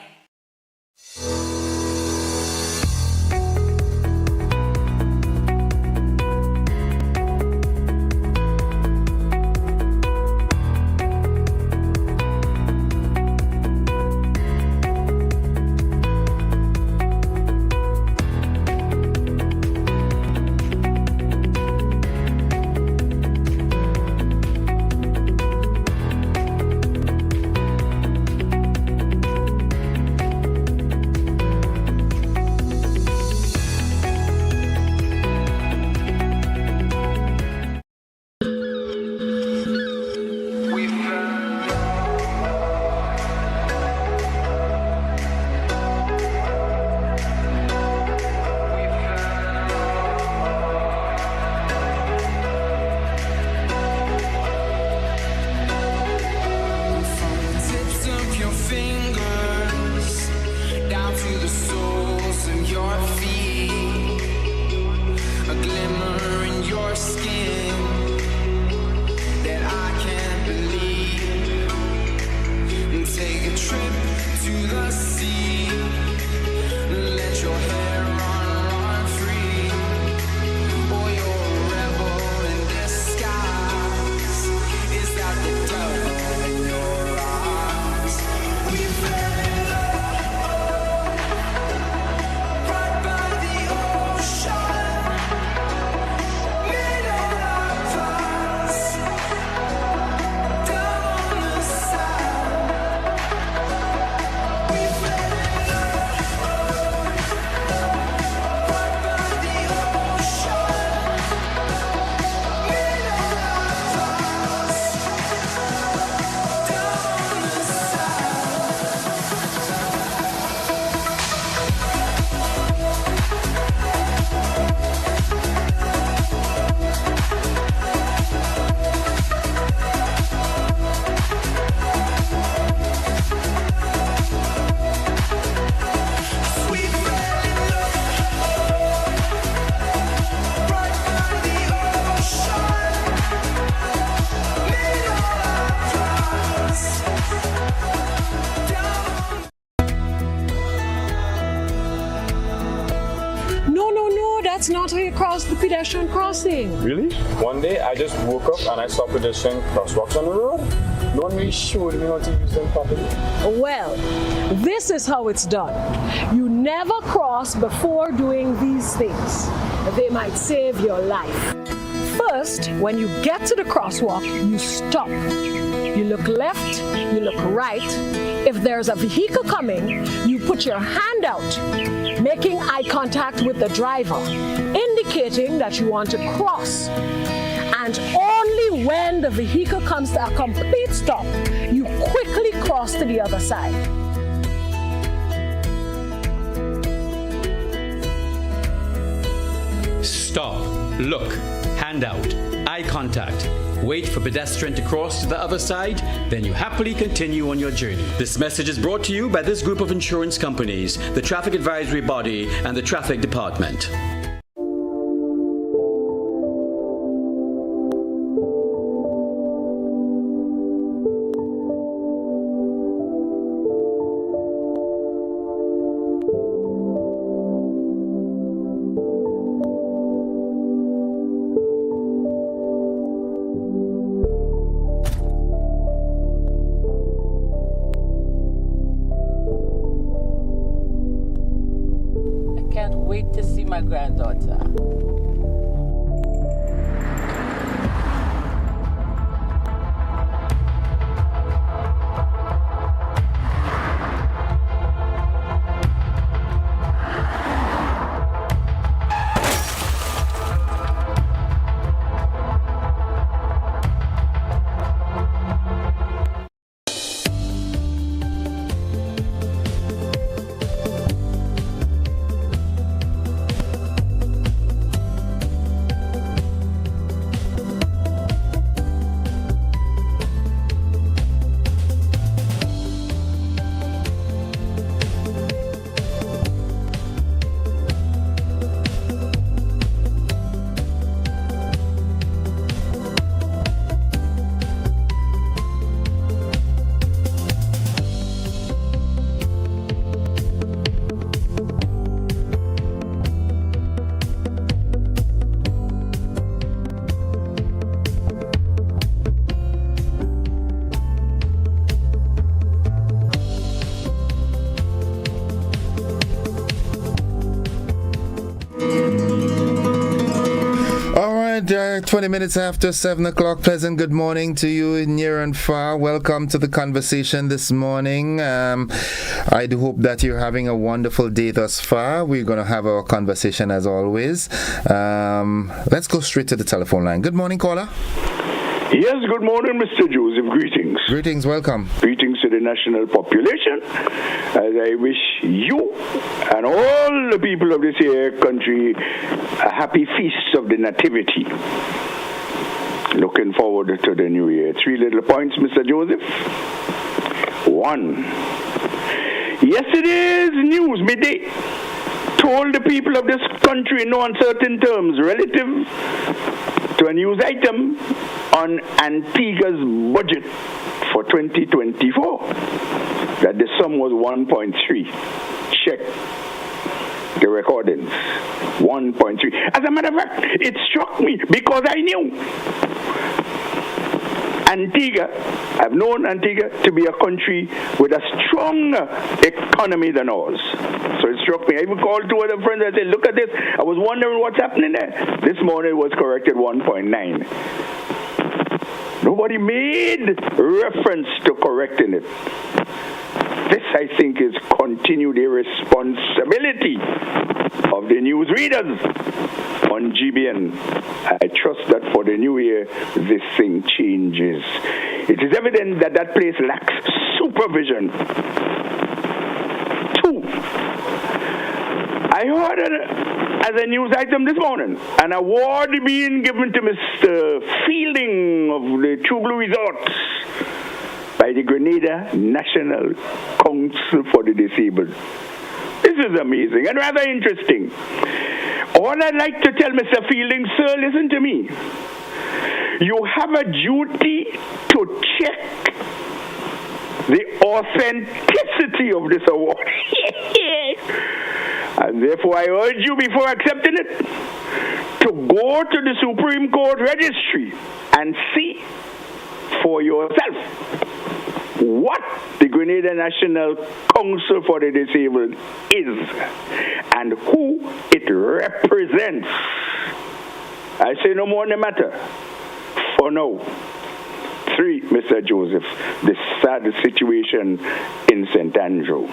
That's not how you cross the pedestrian crossing. Really? One day I just woke up and I saw pedestrian crosswalks on the road. No one really showed me how to use them properly. Well, this is how it's done. You never cross before doing these things. They might save your life. First, when you get to the crosswalk, you stop. You look left, you look right. If there's a vehicle coming, you put your hand out, making eye contact with the driver, indicating that you want to cross. And only when the vehicle comes to a complete stop, you quickly cross to the other side. Stop, look, hand out, eye contact. Wait for pedestrian to cross to the other side, then you happily continue on your journey. This message is brought to you by this group of insurance companies, the Traffic Advisory Body, and the Traffic Department. My granddaughter. All right, 20 minutes after 7 o'clock. Pleasant good morning to you near and far. Welcome to the conversation this morning. I do hope that you're having a wonderful day thus far. We're going to have our conversation as always. Let's go straight to the telephone line. Good morning, caller. Yes, good morning, Mr. Joseph. Greetings. Greetings, welcome. Greetings to the national population. As I wish you and all the people of this here country a happy feast of the Nativity. Looking forward to the new year. 3 little points, Mr. Joseph. 1. Yesterday's news midday told the people of this country in no uncertain terms relative to a news item on Antigua's budget for 2024 that the sum was 1.3. Check the recordings. 1.3. As a matter of fact, it struck me because I knew Antigua, I've known Antigua to be a country with a stronger economy than ours. So it struck me. I even called 2 other friends and I said, look at this. I was wondering what's happening there. This morning it was corrected 1.9. Nobody made reference to correcting it. This, I think, is continued irresponsibility of the news readers on GBN. I trust that for the new year, this thing changes. It is evident that that place lacks supervision. 2, I heard as a news item this morning, an award being given to Mr. Fielding of the True Blue Resorts by the Grenada National Council for the Disabled. This is amazing and rather interesting. All I'd like to tell Mr. Fielding, sir, listen to me. You have a duty to check the authenticity of this award. And therefore, I urge you, before accepting it, to go to the Supreme Court registry and see for yourself what the Grenada National Council for the Disabled is and who it represents. I say no more on the matter. For now. 3, Mr. Joseph, the sad situation in St. Andrews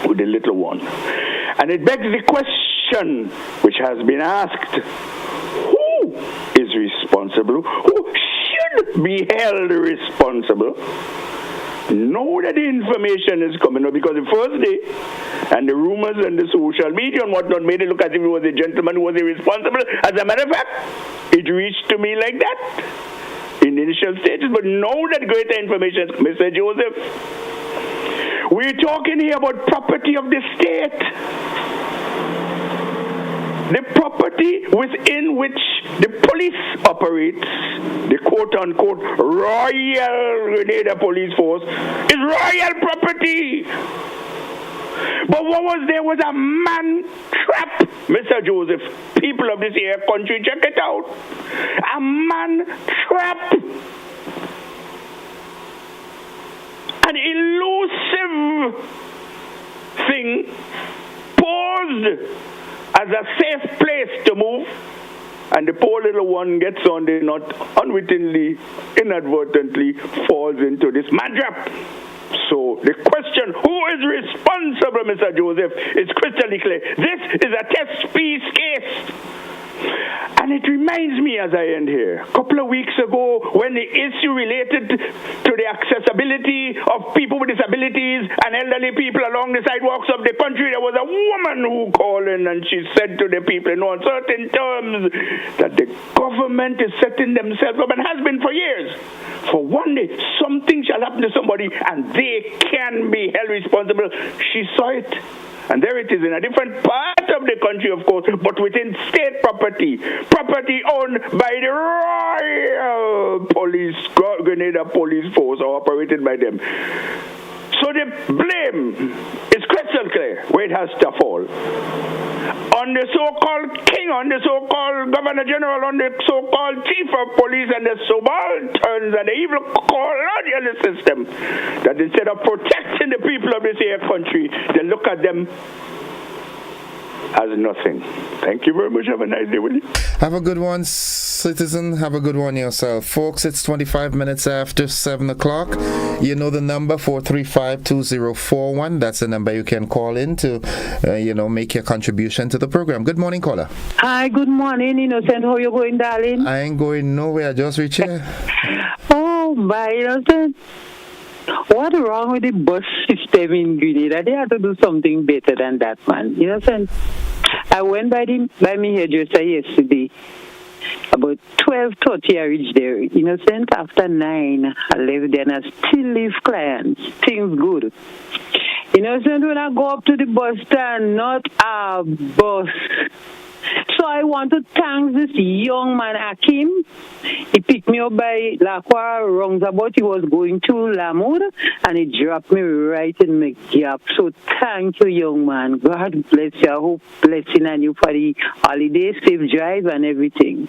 with the little one. And it begs the question which has been asked, who is responsible? Who should be held responsible? Know that the information is coming up, because the first day and the rumors and the social media and whatnot made it look as if it was a gentleman who was irresponsible. As a matter of fact, it reached to me like that in the initial stages, but now that greater information, Mr. Joseph, we're talking here about property of the state. The property within which the police operates, the quote-unquote Royal Grenada Police Force, is royal property. But what was there was a man trap, Mr. Joseph. People of this here country, check it out. A man trap. An elusive thing posed as a safe place to move, and the poor little one gets on the knot, unwittingly, inadvertently falls into this man trap. So the question, who is responsible, Mr. Joseph, is crystal clear. This is a test piece case. And it reminds me, as I end here, a couple of weeks ago, when the issue related to the accessibility of people with disabilities and elderly people along the sidewalks of the country, there was a woman who called in and she said to the people in uncertain terms that the government is setting themselves up, and has been for years, for one day something shall happen to somebody and they can be held responsible. She saw it. And there it is, in a different part of the country, of course, but within state property owned by the Royal Grenada Police Force, or operated by them. So the blame is crystal clear where it has to fall. On the so-called king, on the so-called governor general, on the so-called chief of police, and the subalterns and the evil colonial system, that instead of protecting the people of this here country, they look at them as nothing. Thank you very much. Have a nice day with you. Have a good one, citizen. Have a good one yourself. Folks, it's 25 minutes after 7 o'clock. You know the number, 435-2041. That's the number you can call in to, make your contribution to the program. Good morning, caller. Hi, good morning, Innocent. How you going, darling? I ain't going nowhere. I just reached here. Oh, my Innocent. What's wrong with the bus system in Grenada? They have to do something better than that, man. Innocent. I went by my hairdresser yesterday. About 12:30 I reached there. Innocent, after 9, I left there and I still leave clients. Things good. Innocent, when I go up to the bus stand, not a bus. So I want to thank this young man, Akim. He picked me up by Lacroix roundabout. He was going to Lamour, and he dropped me right in my gap. So thank you, young man. God bless you. I hope blessing on you for the holiday, safe drive, and everything.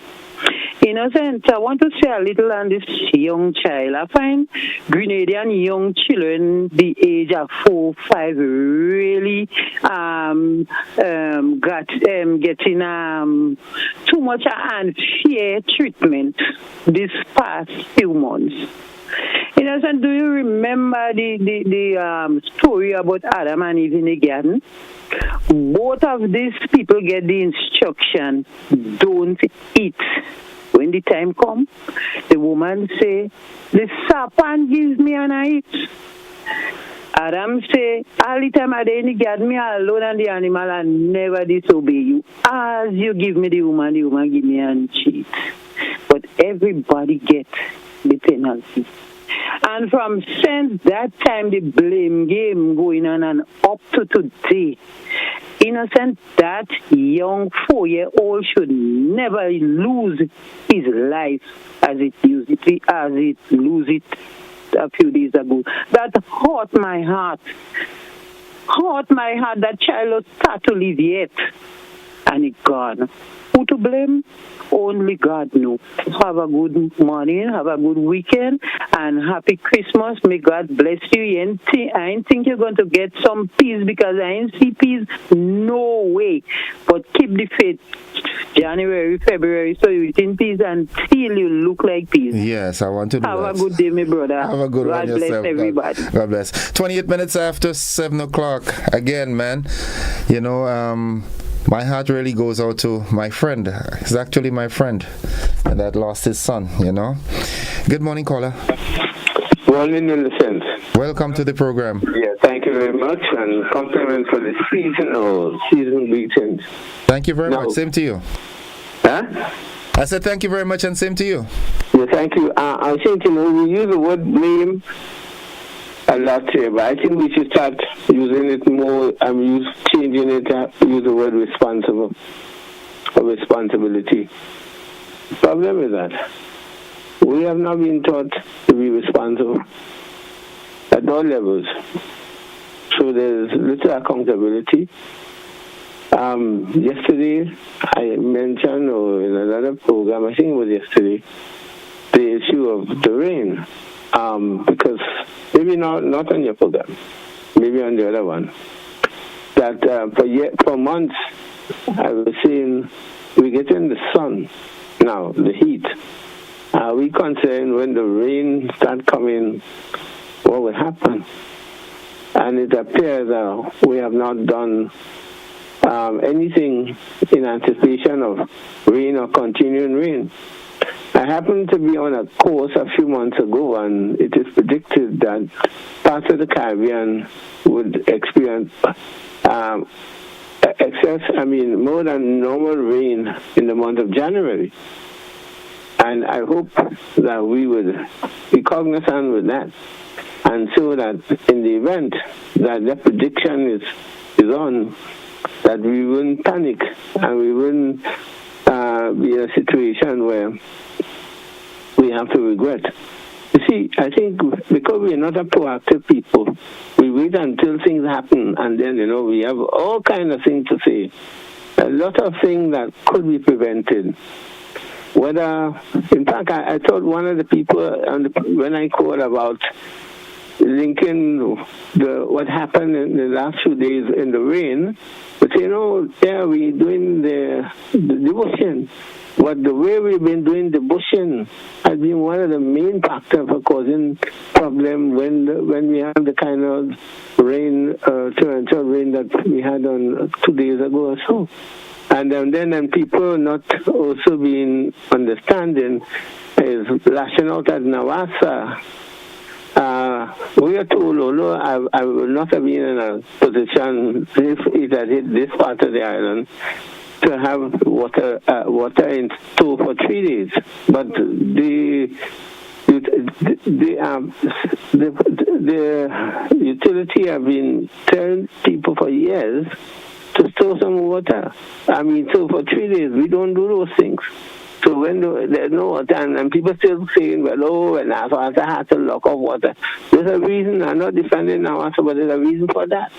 Innocent, I want to say a little on this young child. I find Grenadian young children, the age of 4, 5, really getting too much unfair treatment this past few months. Innocent, do you remember the story about Adam and Eve in the garden? Both of these people get the instruction, don't eat. When the time comes, the woman say, the serpent gives me an eat. Adam say, all the time I in the garden, me alone and the animal, I never disobey you. As you give me the woman give me an cheat. But everybody gets the penalty. And from since that time, the blame game going on and up to today, Innocent, that young 4-year-old should never lose his life as it lose it a few days ago. That hurt my heart. hurt my heart that child was start to live yet. And it's gone. Who to blame? Only God knows. Have a good morning, have a good weekend, and happy Christmas. May God bless you. I ain't think you're going to get some peace because I ain't see peace. No way. But keep the faith. January, February, so you in peace until you look like peace. Yes, I want to do Have that. a good day, my brother. Have a good God one bless yourself. everybody. God bless. 28 minutes after 7 o'clock. Again, man, you know, my heart really goes out to my friend. He's actually my friend that lost his son, you know. Good morning, caller. Morning, Innocent. Welcome to the program. Yeah, thank you very much, and compliments for the season greetings. Thank you very much. Same to you. Huh? I said thank you very much, and same to you. Yeah, thank you. I think, you know, we use the word blame a lot here, but I think we should start using it more and changing it to use the word responsible or responsibility. The problem is that we have not been taught to be responsible at all levels. So there's little accountability. Yesterday, I mentioned, or in another program, I think it was yesterday, the issue of the rain. Because maybe not on your program, maybe on the other one, that for months I was saying we're getting the sun now, the heat. Are we concerned when the rain start coming, what will happen? And it appears that we have not done anything in anticipation of rain or continuing rain. I happened to be on a course a few months ago, and it is predicted that parts of the Caribbean would experience more than normal rain in the month of January. And I hope that we would be cognizant with that, and so that in the event that the prediction is on, that we wouldn't panic and we wouldn't be in a situation where we have to regret. You see, I think because we're not a proactive people, we wait until things happen, and then, you know, we have all kinds of things to say. A lot of things that could be prevented. In fact, I thought one of the people, when I called about linking what happened in the last few days in the rain, but you know, yeah, we're doing the bushing. But the way we've been doing the bushing has been one of the main factors for causing problem when we have the kind of rain, torrential rain that we had on 2 days ago or so. And then people not also being understanding is lashing out at Nawasa. We are told, although I will not have been in a position if it had hit this part of the island, to have water in store for 3 days. But the utility have been telling people for years to store some water. So for 3 days, we don't do those things. So when there's no water, and people still saying, well, and I had to lock off water. There's a reason. I'm not defending now, but there's a reason for that.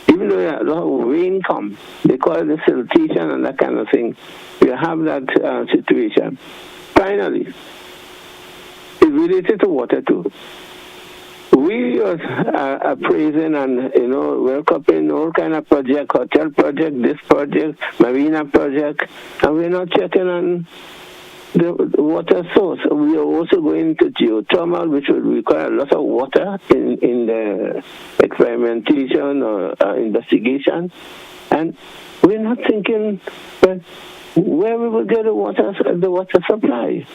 Even though a lot of rain comes, they call it the siltation and that kind of thing. You have that situation. Finally, it's related to water too. We are praising and, you know, welcoming all kind of project, hotel project, this project, marina project, and we're not checking on the water source. We are also going to geothermal, which will require a lot of water in the experimentation or investigation. And we're not thinking where we will get the water supply.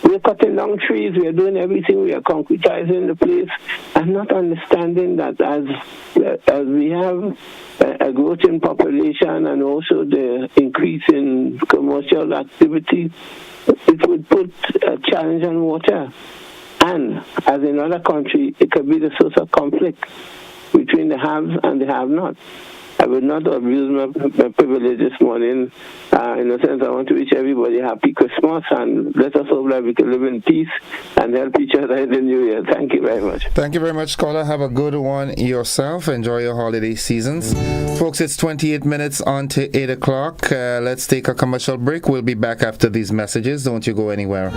We're cutting down trees, we are doing everything, we are concretizing the place, and not understanding that as we have a growth in population and also the increase in commercial activity, it would put a challenge on water. And as in other countries, it could be the source of conflict between the haves and the have-not. I will not abuse my privilege this morning. In a sense, I want to wish everybody a happy Christmas, and let us hope that we can live in peace and help each other in the new year. Thank you very much. Thank you very much, caller. Have a good one yourself. Enjoy your holiday seasons. Folks, it's 28 minutes on to 8 o'clock. Let's take a commercial break. We'll be back after these messages. Don't you go anywhere.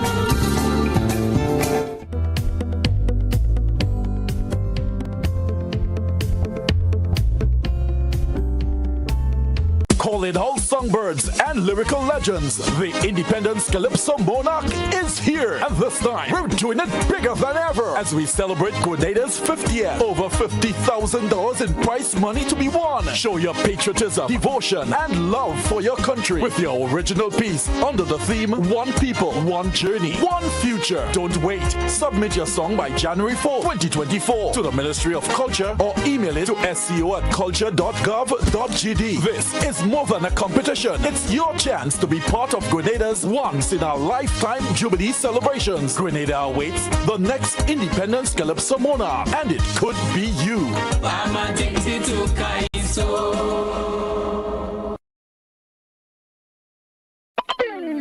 Calling all songbirds and lyrical legends, the Independence Calypso Monarch is here. And this time, we're doing it bigger than ever as we celebrate Grenada's 50th. Over $50,000 in prize money to be won. Show your patriotism, devotion, and love for your country with your original piece under the theme One People, One Journey, One Future. Don't wait. Submit your song by January 4, 2024 to the Ministry of Culture or email it to sco@culture.gov.gd. This is more than a competition. It's your chance to be part of Grenada's once-in-a-lifetime Jubilee celebrations. Grenada awaits the next Independence Calypso Monarch, and it could be you. I'm addicted to Kaiso.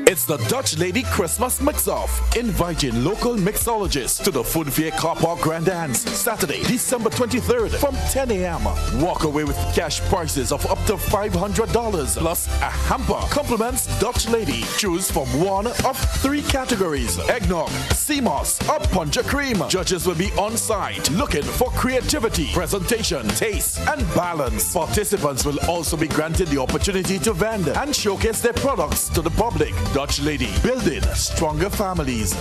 It's the Dutch Lady Christmas Mix-Off, inviting local mixologists to the Food Fair Car Park Grand Dance, Saturday, December 23rd from 10 a.m. Walk away with cash prizes of up to $500 plus a hamper. Compliments Dutch Lady. Choose from one of 3 categories: eggnog, CMOS, or puncher cream. Judges will be on site looking for creativity, presentation, taste, and balance. Participants will also be granted the opportunity to vend and showcase their products to the public. Dutch Lady, building stronger families.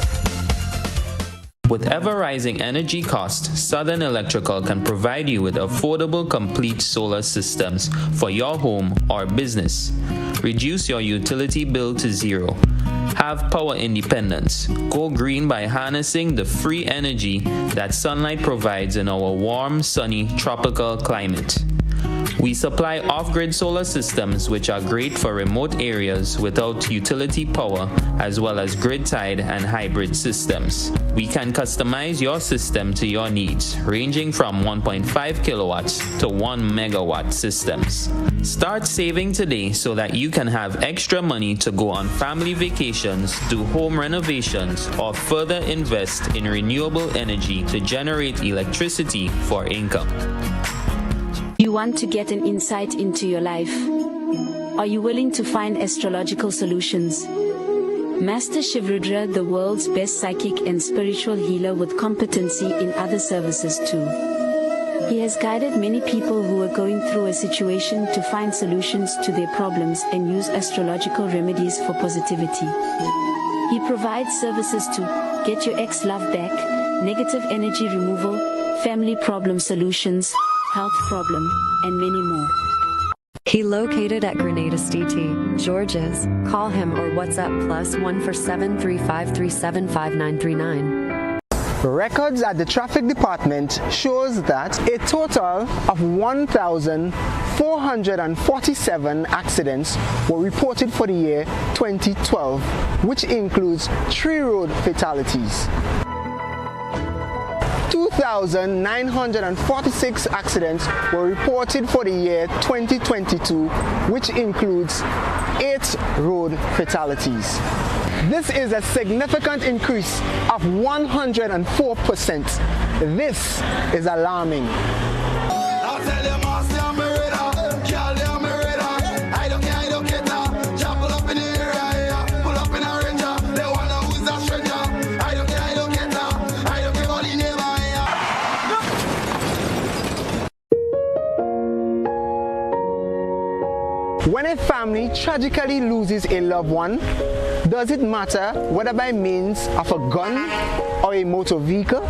With ever-rising energy costs, Southern Electrical can provide you with affordable, complete solar systems for your home or business. Reduce your utility bill to zero. Have power independence. Go green by harnessing the free energy that sunlight provides in our warm, sunny, tropical climate. We supply off-grid solar systems which are great for remote areas without utility power, as well as grid-tied and hybrid systems. We can customize your system to your needs, ranging from 1.5 kilowatts to 1 megawatt systems. Start saving today so that you can have extra money to go on family vacations, do home renovations, or further invest in renewable energy to generate electricity for income. You want to get an insight into your life? Are you willing to find astrological solutions? Master Shivrudra, the world's best psychic and spiritual healer with competency in other services too. He has guided many people who are going through a situation to find solutions to their problems and use astrological remedies for positivity. He provides services to get your ex-love back, negative energy removal, family problem solutions, health problem, and many more. He located at Grenada CT, George's. Call him or WhatsApp +1 for 735375939. Records at the traffic department shows that a total of 1,447 accidents were reported for the year 2012, which includes 3 road fatalities. 2,946 accidents were reported for the year 2022, which includes 8 road fatalities. This is a significant increase of 104%. This is alarming. When a family tragically loses a loved one, does it matter whether by means of a gun or a motor vehicle?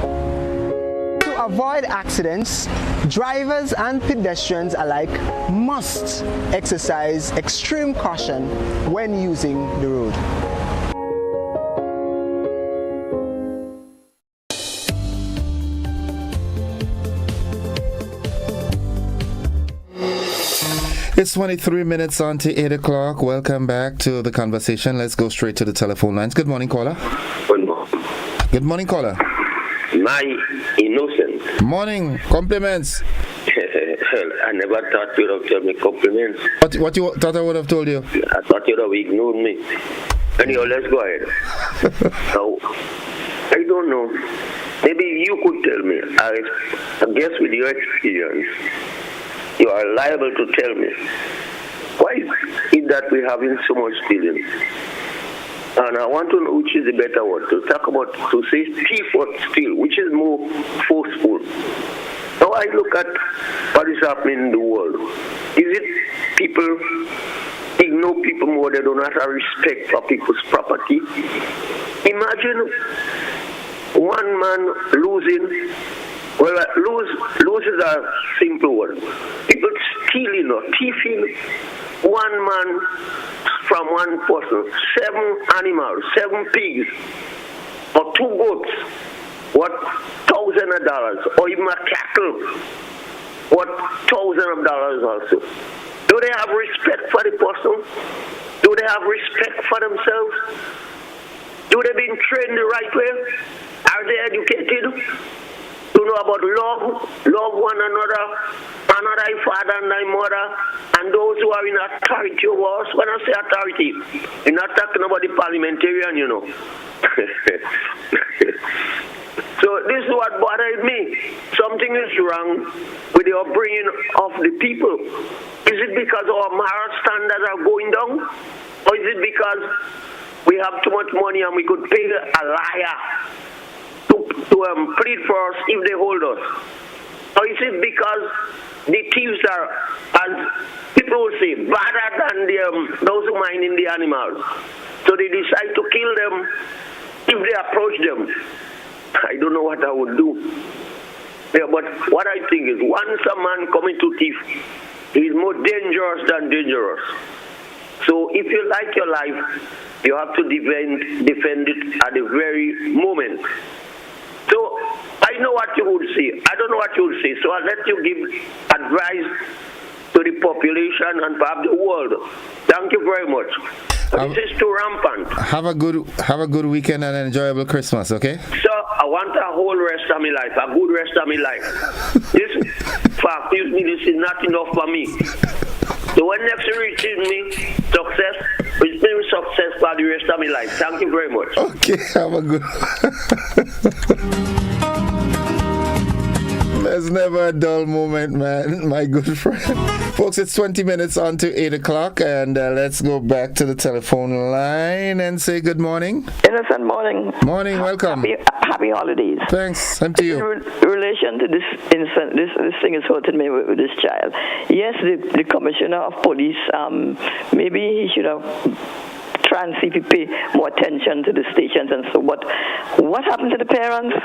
To avoid accidents, drivers and pedestrians alike must exercise extreme caution when using the road. It's 23 minutes on to 8 o'clock. Welcome back to the conversation. Let's go straight to the telephone lines. Good morning, caller. Good morning. Good morning, caller. My innocence. Morning. Compliments. I never thought you'd have told me compliments. What you thought I would have told you? I thought you'd have ignored me. Anyhow, let's go ahead. Now, I don't know. Maybe you could tell me. I guess with your experience, you are liable to tell me. Why is it that we're having so much stealing? And I want to know which is the better word to talk about, to say thief or steal, which is more forceful. Now I look at what is happening in the world. Is it people ignore people more, they do not have respect for people's property? Imagine one man losing. Well, lose is a simple word. People stealing or thieving one man from one person, 7 animals, 7 pigs, or 2 goats, what $1,000 of dollars, or even a cattle, what $1,000 of dollars also. Do they have respect for the person? Do they have respect for themselves? Do they been trained the right way? Are they educated? To know about love one another, honor thy father and thy mother, and those who are in authority over us. When I say authority, I'm not talking about the parliamentarian, you know. So this is what bothered me. Something is wrong with the upbringing of the people. Is it because our moral standards are going down? Or is it because we have too much money and we could pay a liar to plead for us if they hold us? Or is it because the thieves are, as people will say, better than those who mine in the animals? So they decide to kill them if they approach them. I don't know what I would do. Yeah, but what I think is once a man coming to thief, he's more dangerous than dangerous. So if you like your life, you have to defend it at the very moment. So I know what you would say. I don't know what you would say. So I'll let you give advice to the population and perhaps the world. Thank you very much. This is too rampant. Have a good weekend and an enjoyable Christmas, okay? So I want a whole rest of my life, a good rest of my life. This fact, this is not enough for me. So when next you reaches me, success, it's been success for the rest of my life. Thank you very much. Okay, have a good There's never a dull moment, man, my good friend. Folks, it's 20 minutes on to 8 o'clock, and let's go back to the telephone line and say good morning. Innocent morning. Morning, welcome. Happy holidays. Thanks, same to you. In relation to this incident, this thing is hurting me with this child. Yes, the commissioner of police, maybe he should have try and see if you pay more attention to the stations and so what happened to the parents.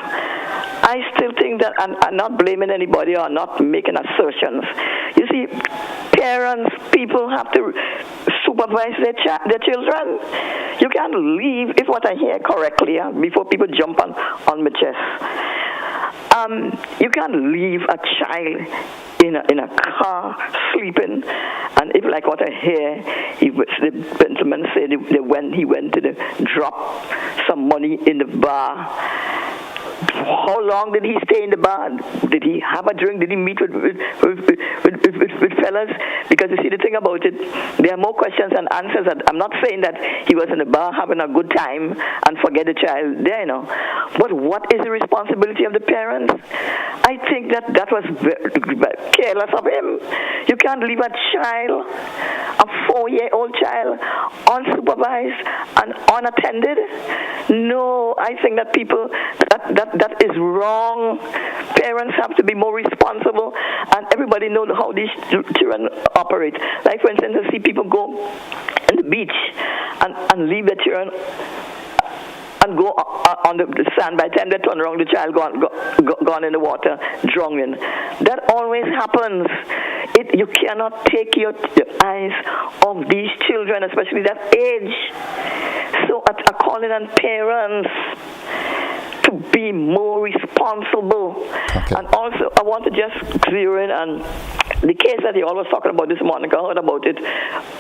I still think that I'm not blaming anybody or not making assertions. You see, parents, people have to supervise their children. You can't leave, if what I hear correctly, before people jump on my chest. You can't leave a child in a car sleeping, and if like what I hear, the gentleman said he went to drop some money in the bar. How long did he stay in the bar? Did he have a drink? Did he meet with fellas? Because you see, the thing about it, there are more questions than answers. I'm not saying that he was in the bar having a good time and forget the child there, But what is the responsibility of the parents? I think that was very careless of him. You can't leave a child, a 4-year-old child, unsupervised and unattended. No, I think that people, that is wrong. Parents have to be more responsible, and everybody knows how these children operate. Like, for instance, I see people go on the beach and leave their children and go on the sand. By the time they turn around, the child gone in the water, drowning. That always happens. You cannot take your eyes off these children, especially that age. So I'm calling on parents to be more responsible. Okay. And also, I want to just zero in on the case that he always talking about this morning. I heard about it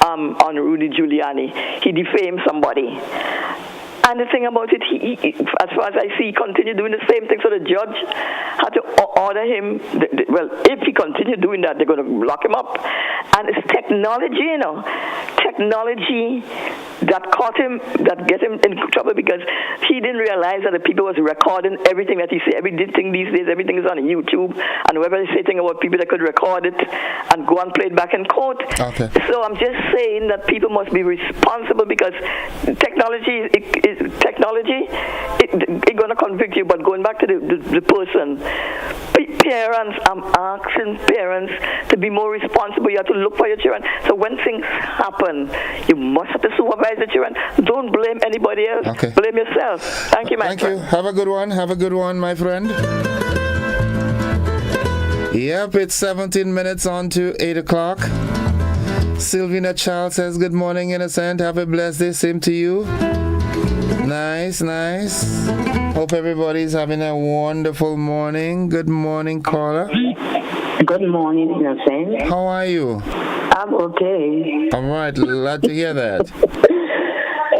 on Rudy Giuliani. He defamed somebody. And the thing about it, he, as far as I see, he continued doing the same thing. So the judge had to order him. Well, if he continues doing that, they're going to lock him up. And it's technology, technology that caught him, that get him in trouble because he didn't realize that the people was recording everything that he said. Everything these days, everything is on YouTube, and whoever is saying about people that could record it and go and play it back in court. Okay. So I'm just saying that people must be responsible because technology it's going to convict you. But going back to the person, parents, I'm asking parents to be more responsible. You have to look for your children. So when things happen, you must have to supervise the children. Don't blame anybody else. Okay. Blame yourself. Thank you, my friend. Thank you. Have a good one. Have a good one, my friend. Yep, it's 17 minutes on to 8 o'clock. Sylvina Charles says, good morning, Innocent. Have a blessed day. Same to you. Nice. Hope everybody's having a wonderful morning. Good morning, caller. Good morning, Innocent. How are you? I'm okay. All right, glad to hear that.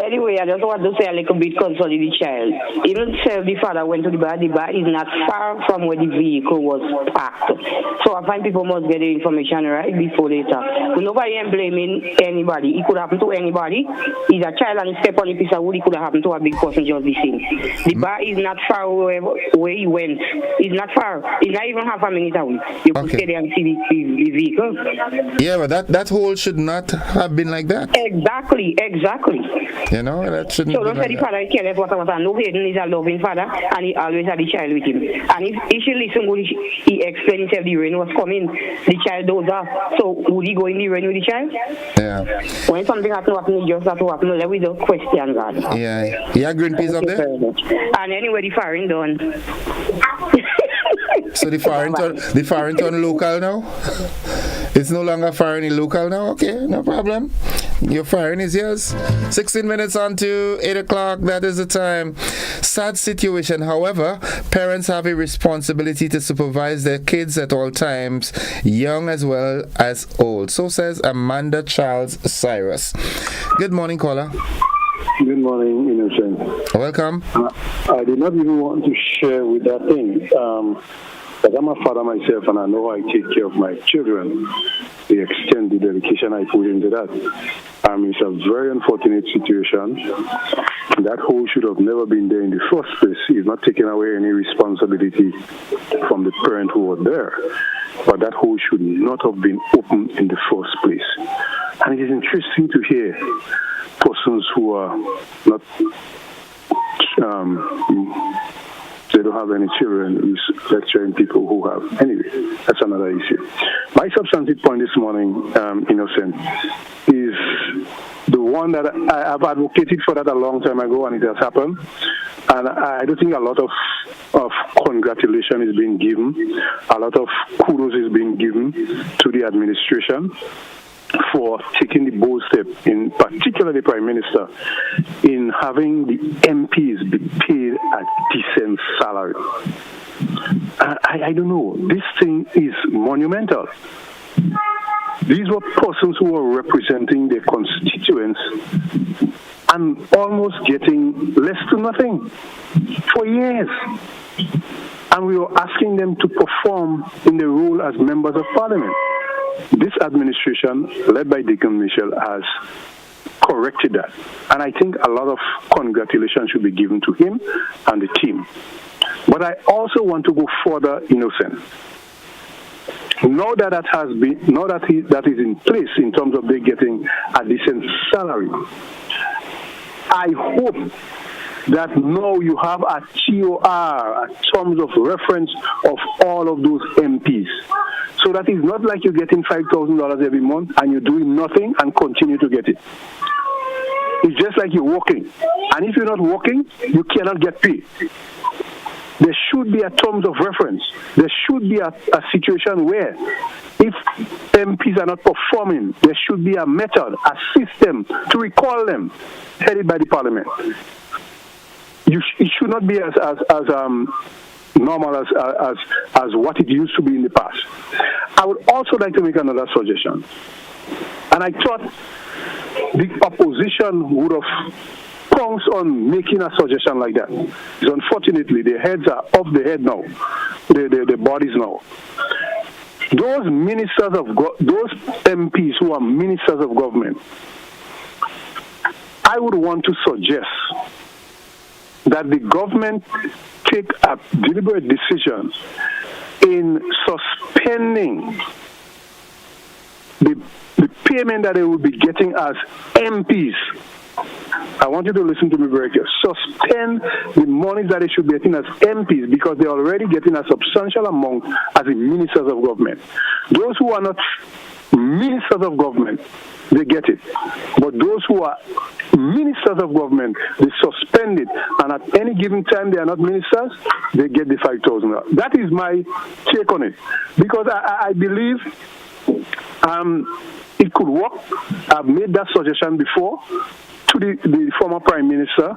Anyway, I just want to say a little bit concerning the child. Even if the father went to the bar is not far from where the vehicle was parked. So I find people must get the information right before they talk. Nobody am blaming anybody. It could happen to anybody. He's a child and he step on a piece of wood, it could have happened to a big person just the same. The bar is not far where he went. It's not far. It's not even half a minute away. You could stay there and see the vehicle. Yeah, but that hole should not have been like that. Exactly. You know, that shouldn't so be don't like say the that. father is careless, what. No, Hayden is a loving father, and he always had the child with him. And if he should listen, would he explain himself the rain was coming, the child does off. So would he go in the rain with the child? Yeah. When something happens, he just has to happen. Let me just question God. Yeah. Yeah, Greenpeace up there? And anyway, the firing done. So the firing turn local now? It's no longer firing local now? Okay, no problem. Your firing is yours. 16 minutes on to 8 o'clock. That is the time. Sad situation. However, parents have a responsibility to supervise their kids at all times, young as well as old. So says Amanda Charles Cyrus. Good morning, caller. Good morning, Innocent. Welcome. I did not even want to share with that thing. But I'm a father myself, and I know how I take care of my children. The extent, the dedication I put into that. It's a very unfortunate situation. That hole should have never been there in the first place. He's not taking away any responsibility from the parent who was there. But that hole should not have been opened in the first place. And it is interesting to hear persons who are not... they don't have any children who's lecturing people who have. Anyway, that's another issue. My substantive point this morning, Innocent, is the one that I've advocated for that a long time ago, and it has happened. And I don't think a lot of congratulation is being given. A lot of kudos is being given to the administration for taking the bold step, in particular the Prime Minister, in having the MPs be paid a decent salary. I don't know. This thing is monumental. These were persons who were representing their constituents and almost getting less to nothing for years. And we were asking them to perform in the role as members of parliament. This administration, led by Deacon Michel, has corrected that. And I think a lot of congratulations should be given to him and the team. But I also want to go further, Innocent. Now that that is in place in terms of they getting a decent salary, I hope that now you have a TOR, a terms of reference of all of those MPs. So that is not like you're getting $5,000 every month and you're doing nothing and continue to get it. It's just like you're working. And if you're not working, you cannot get paid. There should be a terms of reference. There should be a situation where if MPs are not performing, there should be a method, a system to recall them, headed by the parliament. It should not be as normal as what it used to be in the past. I would also like to make another suggestion. And I thought the opposition would have pounced on making a suggestion like that. Because unfortunately, their heads are off the head now. the bodies now. Those ministers of those MPs who are ministers of government, I would want to suggest that the government take a deliberate decision in suspending the payment that they will be getting as MPs. I want you to listen to me very carefully. Suspend the monies that they should be getting as MPs, because they're already getting a substantial amount as the ministers of government. Those who are not ministers of government, they get it. But those who are ministers of government, they suspend it. And at any given time they are not ministers, they get the 5,000. That is my take on it. Because I believe it could work. I've made that suggestion before to the former prime minister,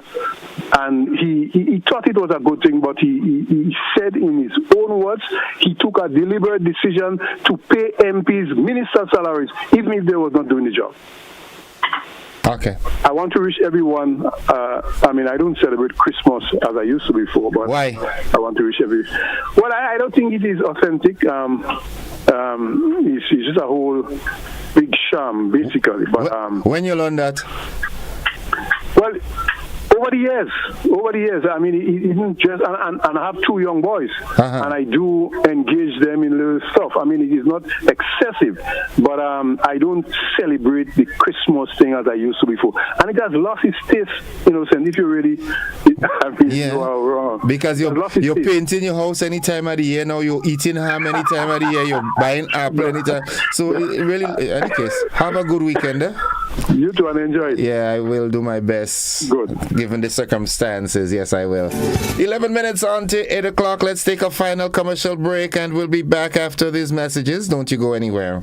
and he thought it was a good thing, but he said in his own words, he took a deliberate decision to pay MPs minister salaries, even if they was not doing the job. Okay. I want to wish everyone, I don't celebrate Christmas as I used to before, but why? I want to wish well, I don't think it is authentic. It's just a whole big sham, basically. But when you learn that? Well, over the years, I mean, it isn't just, and I have 2 young boys, and I do engage them in little stuff. I mean, it is not excessive, but I don't celebrate the Christmas thing as I used to before. And it has lost its taste, and if you really, you are wrong. Because you're painting your house any time of the year now, you're eating ham any time of the year, you're buying apple anytime. So, really, in any case, have a good weekend, eh? You too, and enjoy it. Yeah, I will do my best. Good. Given the circumstances, yes, I will. 11 minutes on to 8 o'clock. Let's take a final commercial break, and we'll be back after these messages. Don't you go anywhere.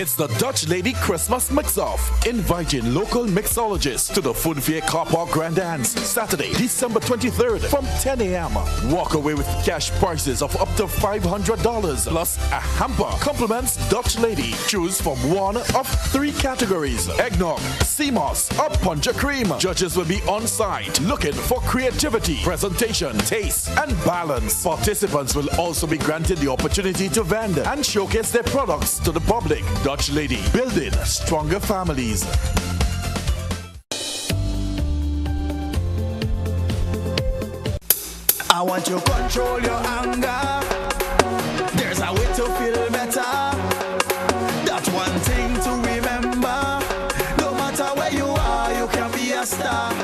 It's the Dutch Lady Christmas Mix-Off, inviting local mixologists to the Food Fair Car Park Grand Dance, Saturday, December 23rd from 10 a.m. Walk away with cash prizes of up to $500, plus a hamper. Compliments Dutch Lady. Choose from one of 3 categories: eggnog, sea moss, or puncher cream. Judges will be on site, looking for creativity, presentation, taste, and balance. Participants will also be granted the opportunity to vend and showcase their products to the public. Dutch Lady, building stronger families. I want you to control your anger. There's a way to feel better. That's one thing to remember. No matter where you are, you can be a star.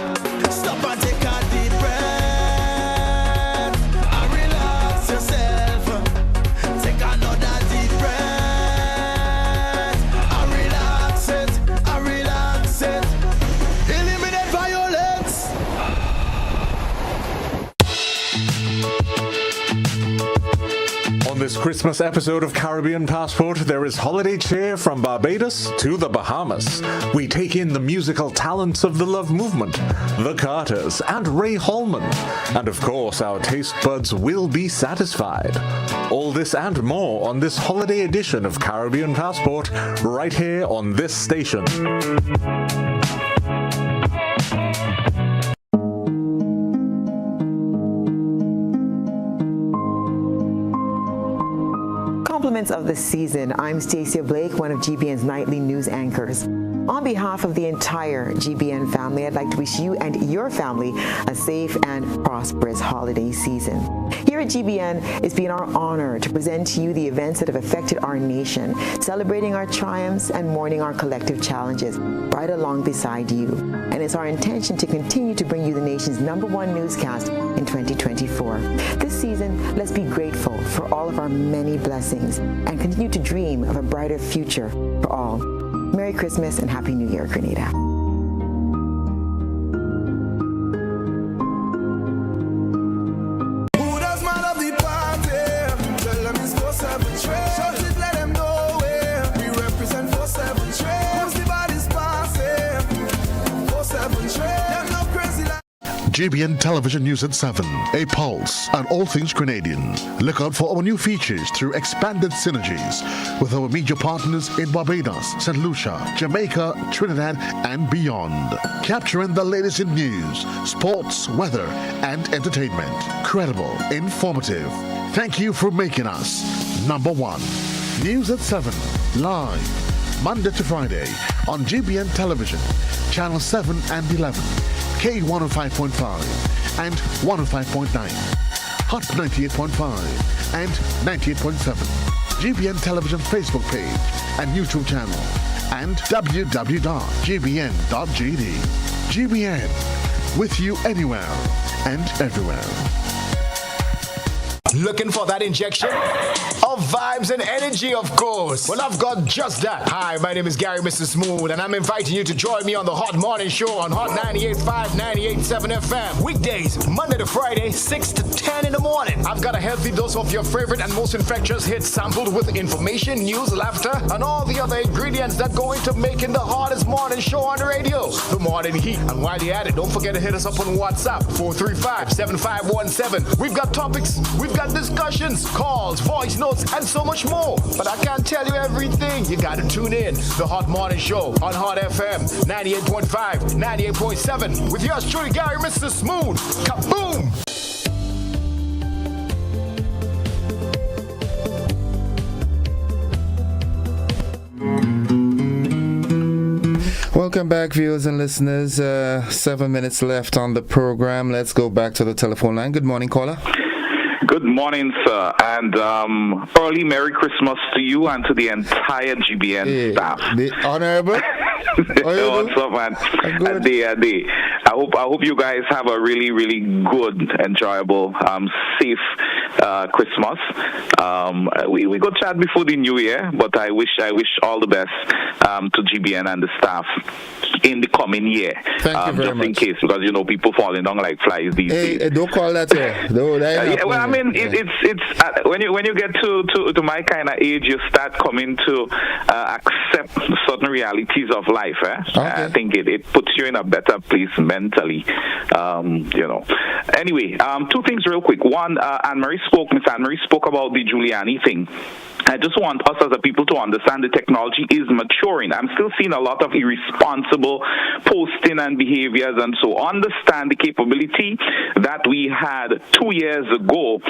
Stop and take a deep breath and relax yourself. Take another deep breath and relax it. Eliminate violence. On this Christmas episode of Caribbean Passport, there is holiday cheer from Barbados to the Bahamas. We take in the musical talents of the Love Movement, the Carters, and Ray Holman. And of course, our taste buds will be satisfied. All this and more on this holiday edition of Caribbean Passport, right here on this station. Compliments of the season. I'm Stacia Blake, one of GBN's nightly news anchors. On behalf of the entire GBN family, I'd like to wish you and your family a safe and prosperous holiday season. Here at GBN, it's been our honor to present to you the events that have affected our nation, celebrating our triumphs and mourning our collective challenges, right along beside you. And it's our intention to continue to bring you the nation's #1 newscast in 2024. This season, let's be grateful for all of our many blessings and continue to dream of a brighter future for all. Merry Christmas and Happy New Year, Grenada. GBN Television News at 7, a pulse on all things Grenadian. Look out for our new features through expanded synergies with our media partners in Barbados, St. Lucia, Jamaica, Trinidad, and beyond. Capturing the latest in news, sports, weather, and entertainment. Credible, informative. Thank you for making us number one. News at 7, live, Monday to Friday on GBN Television, Channel 7 and 11. K105.5 and 105.9, Hot 98.5 and 98.7, GBN Television Facebook page and YouTube channel, and www.gbn.gd. GBN, with you anywhere and everywhere. Looking for that injection of vibes and energy, of course? Well, I've got just that. Hi, my name is Gary, Mr. Smooth, and I'm inviting you to join me on the Hot Morning Show on Hot 98.5, 98.7 FM. Weekdays, Monday to Friday, 6 to 10 in the morning. I've got a healthy dose of your favorite and most infectious hits sampled with information, news, laughter, and all the other ingredients that go into making the hottest morning show on the radio. The Morning Heat. And while you're at it, don't forget to hit us up on WhatsApp, 435-7517. We've got topics, we've got discussions, calls, voice notes, and so much more. But I can't tell you everything. You gotta tune in. The Hot Morning Show on Hot FM 98.5, 98.7 with yours truly, Gary, Mr. Smooth. Kaboom! Welcome back, viewers and listeners. 7 minutes left on the program. Let's go back to the telephone line. Good morning, caller. Good morning, sir, and early Merry Christmas to you and to the entire GBN staff. The Honorable. What's up, man? I hope you guys have a really, really good, enjoyable, safe Christmas. We got chat before the New Year, but I wish all the best to GBN and the staff in the coming year. Thank you very just much. in case, because people falling down like flies these days. Don't call that here. No, that well, I mean, it's when you get to my kind of age, you start coming to accept certain realities of life. Okay. I think it puts you in a better place mentally. Anyway, two things real quick. One, Miss Anne-Marie spoke about the Giuliani thing. I just want us as a people to understand the technology is maturing. I'm still seeing a lot of irresponsible posting and behaviors, and so understand the capability that we had 2 years ago.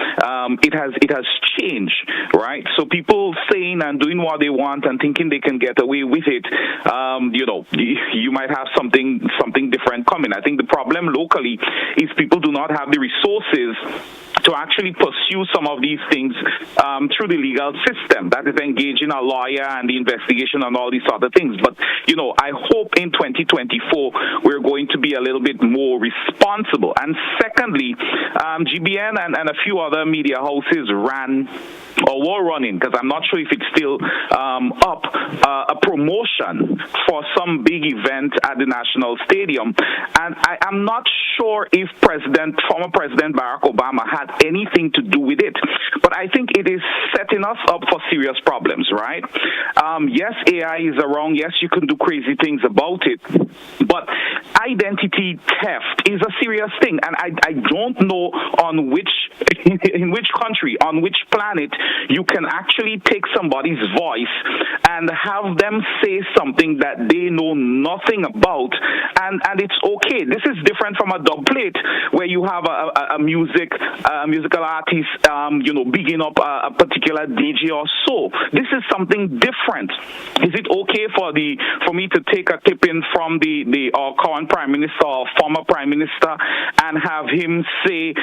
It has changed, right? So people saying and doing what they want and thinking they can get away with it, you might have something different coming. I think the problem locally is people do not have the resources to actually pursue some of these things through the legal system. That is engaging a lawyer and the investigation and all these other things. But, I hope in 2024 we're going to be a little bit more responsible. And secondly, GBN and a few other media houses ran or were running, because I'm not sure if it's still up, a promotion for some big event at the National Stadium. And I'm not sure if former President Barack Obama had anything to do with it. But I think it is setting us up for serious problems, right? Yes, AI is around. Yes, you can do crazy things about it. But identity theft is a serious thing. And I don't know in which country, on which planet, you can actually take somebody's voice and have them say something that they know nothing about, and it's okay. This is different from a dub plate where you have a musical artist, bigging up a particular DJ or so. This is something different. Is it okay for me to take a tip in from the current Prime Minister or former Prime Minister and have him say,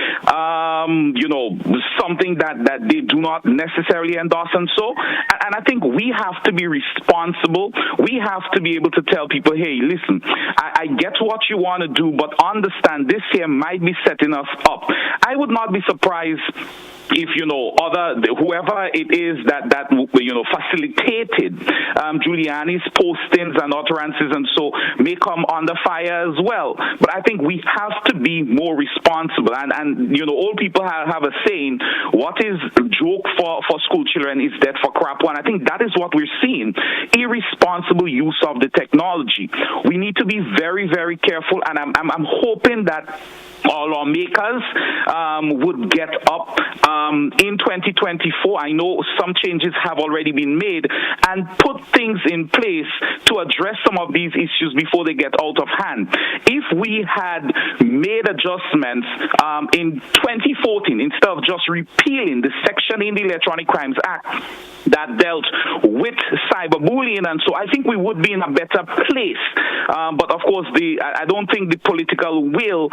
something that they do not necessarily endorse and so? And I think we have to be responsible. We have to be able to tell people, hey, listen, I get what you want to do, but understand this here might be setting us up. I would not be surprised if whoever it is that facilitated Giuliani's postings and utterances and so may come under fire as well. But I think we have to be more responsible. And old people have a saying, what is joke for school children is death for crap one. I think that is what we're seeing. Irresponsible use of the technology. We need to be very, very careful, and I'm hoping that our lawmakers would get up in 2024. I know some changes have already been made, and put things in place to address some of these issues before they get out of hand. If we had made adjustments in 2014, instead of just repealing the section in the Electronic Crimes Act that dealt with cyberbullying, and so I think we would be in a better place. But of course, I don't think the political will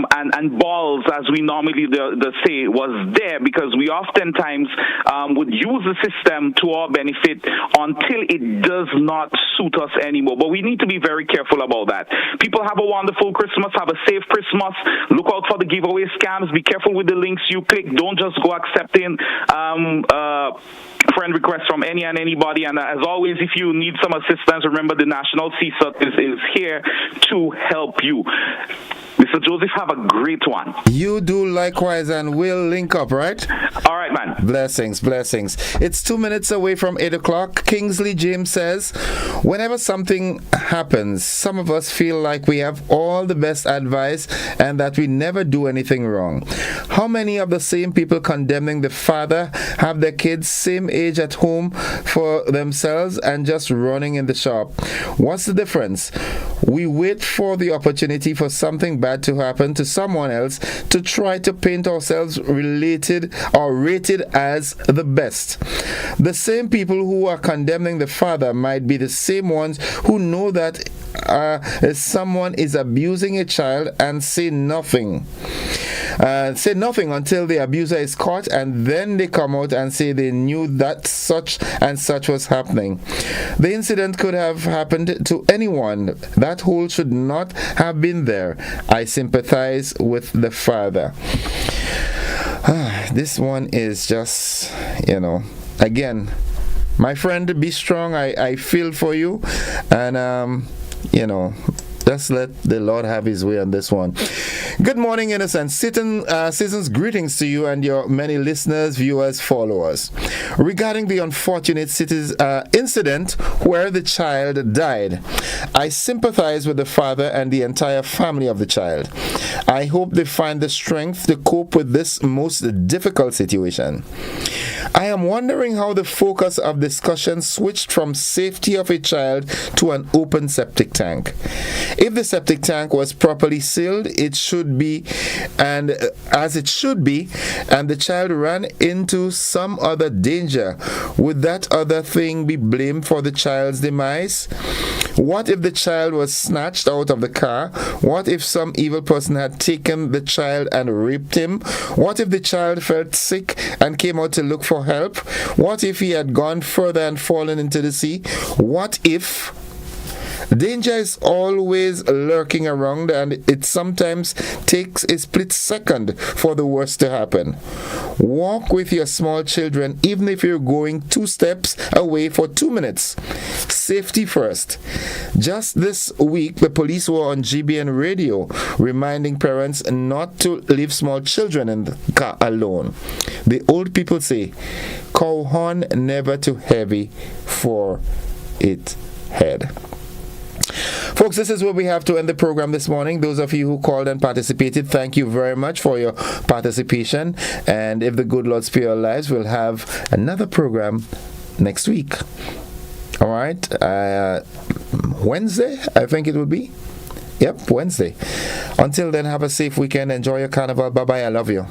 and balls, as we normally say, was there, because we oftentimes would use the system to our benefit until it does not suit us anymore. But we need to be very careful about that. People, have a wonderful Christmas. Have a safe Christmas. Look out for the giveaway scams. Be careful with the links you click. Don't just go accepting friend requests from any and anybody. And as always, if you need some assistance, remember the National CSUT is here to help you. Mr. Joseph, have a great one. You do likewise, and we'll link up, right? All right, man. Blessings. It's 2 minutes away from 8 o'clock. Kingsley James says, whenever something happens, some of us feel like we have all the best advice and that we never do anything wrong. How many of the same people condemning the father have their kids same age at home for themselves and just running in the shop? What's the difference? We wait for the opportunity for something bad to happen to someone else to try to paint ourselves related or rated as the best. The same people who are condemning the father might be the same ones who know that someone is abusing a child and say nothing until the abuser is caught, and then they come out and say they knew that such and such was happening. The incident could have happened to anyone. That hole should not have been there. I sympathize with the father. This one is just, again, my friend, be strong. I feel for you, and just let the Lord have his way on this one. Good morning, innocent citizens. Greetings to you and your many listeners, viewers, followers. Regarding the unfortunate incident where the child died, I sympathize with the father and the entire family of the child. I hope they find the strength to cope with this most difficult situation. I am wondering how the focus of discussion switched from safety of a child to an open septic tank. If the septic tank was properly sealed, it should be, and as it should be, and the child ran into some other danger, would that other thing be blamed for the child's demise? What if the child was snatched out of the car? What if some evil person had taken the child and raped him? What if the child felt sick and came out to look for help? What if he had gone further and fallen into the sea? What if? Danger is always lurking around, and it sometimes takes a split second for the worst to happen. Walk with your small children, even if you're going 2 steps away for 2 minutes. Safety first. Just this week, the police were on GBN radio reminding parents not to leave small children in the car alone. The old people say, cow horn never too heavy for its head. Folks, this is where we have to end the program this morning. Those of you who called and participated, thank you very much for your participation. And if the good Lord spare our lives, we'll have another program next week. All right. Wednesday, I think it will be. Yep, Wednesday. Until then, have a safe weekend. Enjoy your carnival. Bye-bye. I love you.